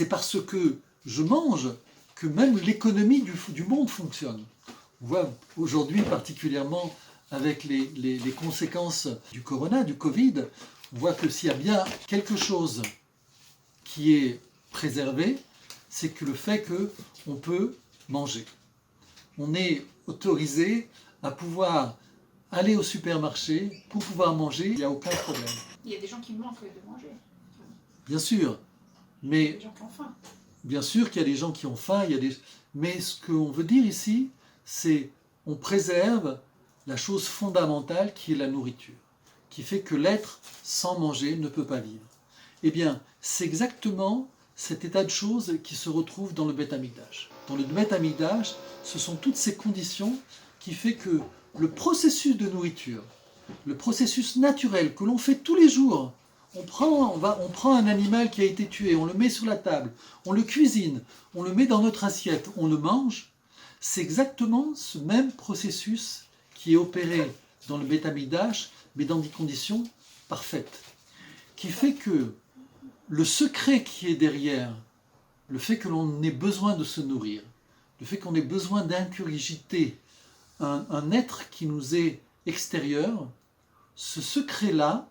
A: parce que je mange que même l'économie du monde fonctionne. On voit aujourd'hui particulièrement avec les conséquences du corona, du Covid, on voit que s'il y a bien quelque chose qui est préservé, c'est que le fait qu'on peut manger. On est autorisé à pouvoir aller au supermarché pour pouvoir manger, il n'y a aucun problème.
B: Il y a des gens qui manquent de manger.
A: Bien sûr, mais
B: Il y a des gens qui ont faim.
A: Bien sûr qu'il y a des gens qui ont faim, mais ce qu'on veut dire ici, c'est on préserve la chose fondamentale qui est la nourriture, qui fait que l'être sans manger ne peut pas vivre. Eh bien, c'est exactement cet état de choses qui se retrouve dans le Beth Amikdash. Dans le Beth Amikdash, ce sont toutes ces conditions qui fait que le processus de nourriture, le processus naturel que l'on fait tous les jours, on prend un animal qui a été tué, on le met sur la table, on le cuisine, on le met dans notre assiette, on le mange, c'est exactement ce même processus qui est opéré dans le Beth Amikdash, mais dans des conditions parfaites, qui fait que le secret qui est derrière, le fait que l'on ait besoin de se nourrir, le fait qu'on ait besoin d'incurgiter un être qui nous est extérieur, ce secret-là,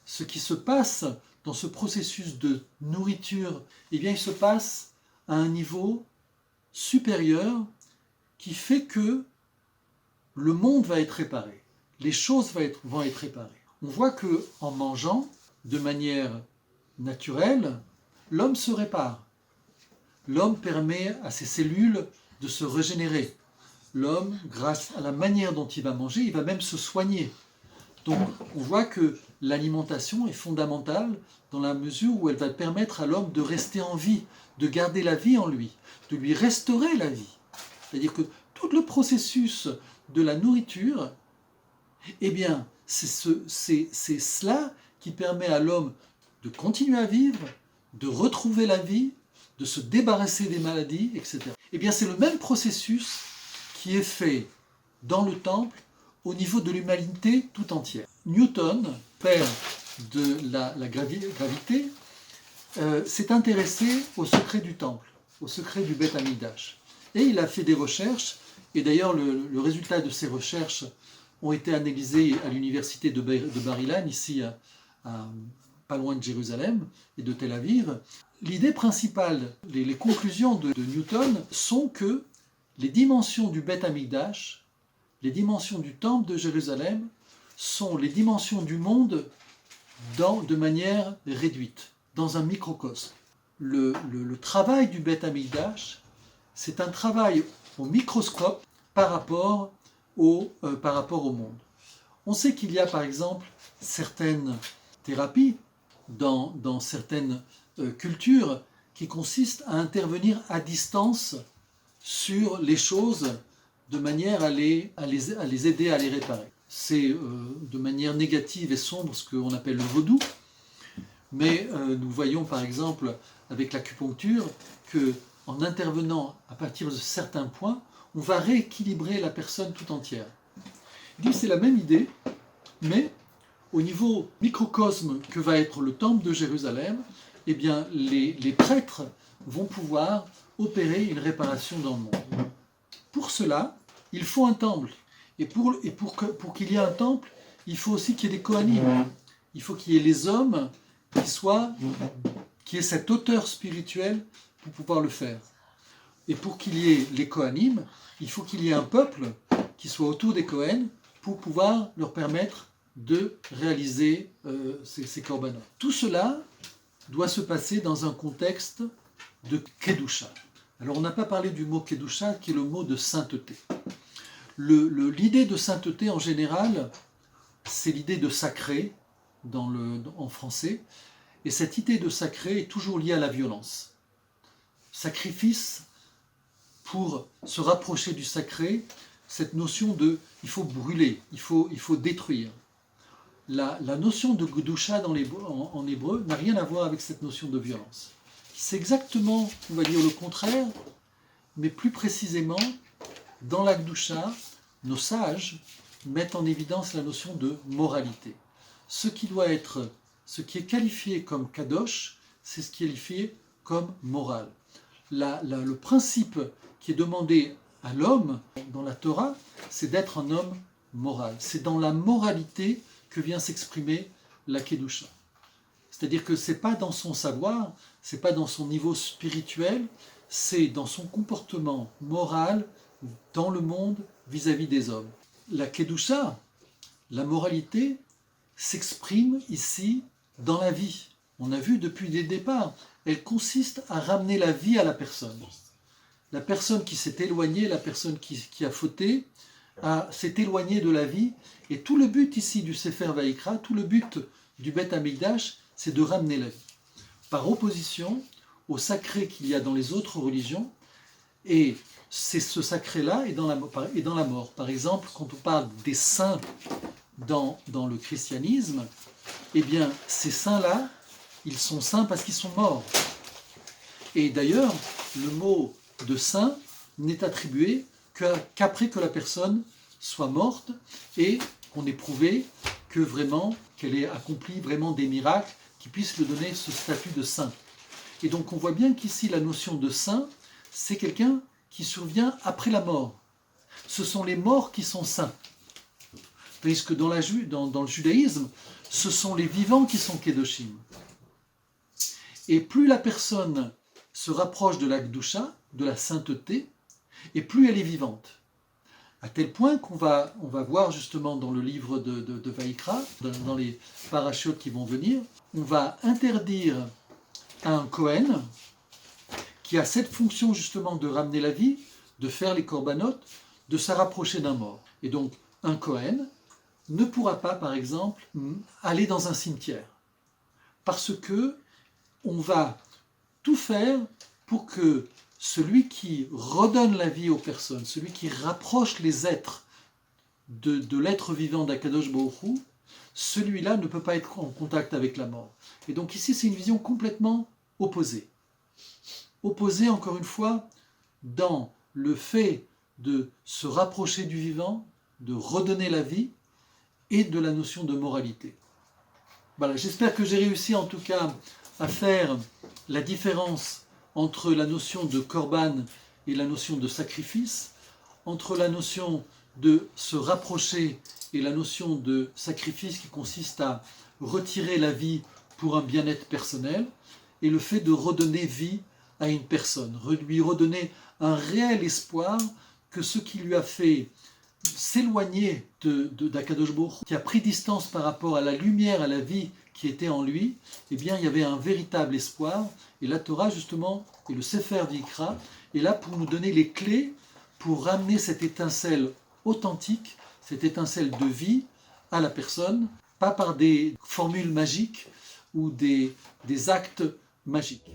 A: ce qui se passe dans ce processus de nourriture, eh bien, il se passe à un niveau supérieur qui fait que le monde va être réparé, les choses vont être réparées. On voit que en mangeant de manière naturelle, l'homme se répare. L'homme permet à ses cellules de se régénérer. L'homme, grâce à la manière dont il va manger, il va même se soigner. Donc on voit que l'alimentation est fondamentale dans la mesure où elle va permettre à l'homme de rester en vie, de garder la vie en lui, de lui restaurer la vie. C'est-à-dire que tout le processus de la nourriture, eh bien, c'est cela qui permet à l'homme de continuer à vivre, de retrouver la vie, de se débarrasser des maladies, etc. Eh bien, c'est le même processus qui est fait dans le temple au niveau de l'humanité tout entière. Newton, père de la gravité, s'est intéressé au secret du temple, au secret du Beth Amikdash. Et il a fait des recherches, et d'ailleurs le résultat de ces recherches ont été analysés à l'université de Bar-Ilan, ici pas loin de Jérusalem et de Tel Aviv. L'idée principale, les conclusions de Newton sont que les dimensions du Beth Amikdash, les dimensions du temple de Jérusalem, sont les dimensions du monde de manière réduite, dans un microcosme. Le travail du Beth Amikdash, c'est un travail au microscope par rapport au monde. On sait qu'il y a par exemple certaines thérapies dans certaines cultures qui consistent à intervenir à distance sur les choses de manière à les aider à les réparer. c'est de manière négative et sombre ce qu'on appelle le vaudou. Mais nous voyons par exemple avec l'acupuncture qu'en intervenant à partir de certains points, on va rééquilibrer la personne tout entière. Il dit que c'est la même idée, mais au niveau microcosme que va être le temple de Jérusalem, eh bien, les prêtres vont pouvoir opérer une réparation dans le monde. Pour cela, il faut un temple. Et pour qu'il y ait un temple, il faut aussi qu'il y ait des Kohanim. Il faut qu'il y ait les hommes qui aient cette hauteur spirituelle pour pouvoir le faire. Et pour qu'il y ait les Kohanim, il faut qu'il y ait un peuple qui soit autour des Kohen pour pouvoir leur permettre de réaliser ces korbanot. Tout cela doit se passer dans un contexte de Kedusha. Alors on n'a pas parlé du mot Kedusha qui est le mot de sainteté. L'idée de sainteté en général, c'est l'idée de sacré en français, et cette idée de sacré est toujours liée à la violence. Sacrifice, pour se rapprocher du sacré, cette notion de il faut brûler, il faut détruire. La notion de Kedusha en hébreu n'a rien à voir avec cette notion de violence. C'est exactement, on va dire, le contraire, mais plus précisément, dans la Kedusha, nos sages mettent en évidence la notion de moralité. Ce qui est qualifié comme kadosh, c'est ce qui est qualifié comme moral. Le principe qui est demandé à l'homme dans la Torah, c'est d'être un homme moral. C'est dans la moralité que vient s'exprimer la Kedusha. C'est-à-dire que ce n'est pas dans son savoir, ce n'est pas dans son niveau spirituel, c'est dans son comportement moral dans le monde vis-à-vis des hommes. La Kedusha, la moralité, s'exprime ici dans la vie. On a vu depuis le départ, elle consiste à ramener la vie à la personne. La personne qui s'est éloignée, la personne qui a fauté, s'est éloignée de la vie. Et tout le but ici du Sefer Vaïkra, tout le but du Beth Amikdash, c'est de ramener la vie. Par opposition au sacré qu'il y a dans les autres religions, et c'est ce sacré-là est dans la mort. Par exemple, quand on parle des saints dans le christianisme, eh bien, ces saints-là, ils sont saints parce qu'ils sont morts. Et d'ailleurs, le mot de saint n'est attribué qu'après que la personne soit morte et qu'on ait prouvé qu'elle ait accompli vraiment des miracles qui puissent lui donner ce statut de saint. Et donc on voit bien qu'ici la notion de saint, c'est quelqu'un qui survient après la mort. Ce sont les morts qui sont saints. Tandis que dans le judaïsme, ce sont les vivants qui sont kedoshim. Et plus la personne se rapproche de la Kedusha, de la sainteté, et plus elle est vivante. À tel point qu'on va voir justement dans le livre de Vaïkra, dans les parachutes qui vont venir, on va interdire à un Kohen, qui a cette fonction justement de ramener la vie, de faire les korbanot, de se rapprocher d'un mort. Et donc un Kohen ne pourra pas, par exemple, aller dans un cimetière. Parce que on va tout faire pour que celui qui redonne la vie aux personnes, celui qui rapproche les êtres de l'être vivant d'Akadosh Baruch Hu, celui-là ne peut pas être en contact avec la mort. Et donc ici, c'est une vision complètement opposée. Opposée, encore une fois, dans le fait de se rapprocher du vivant, de redonner la vie, et de la notion de moralité. Voilà, j'espère que j'ai réussi en tout cas à faire la différence entre la notion de korban et la notion de sacrifice, entre la notion de se rapprocher et la notion de sacrifice qui consiste à retirer la vie pour un bien-être personnel, et le fait de redonner vie à une personne, lui redonner un réel espoir que ce qui lui a fait s'éloigner d'Akadosh Baruch Hu, qui a pris distance par rapport à la lumière, à la vie qui était en lui, eh bien il y avait un véritable espoir, et la Torah justement, et le Sefer Vayikra, est là pour nous donner les clés pour ramener cette étincelle authentique, cette étincelle de vie à la personne, pas par des formules magiques ou des actes magiques.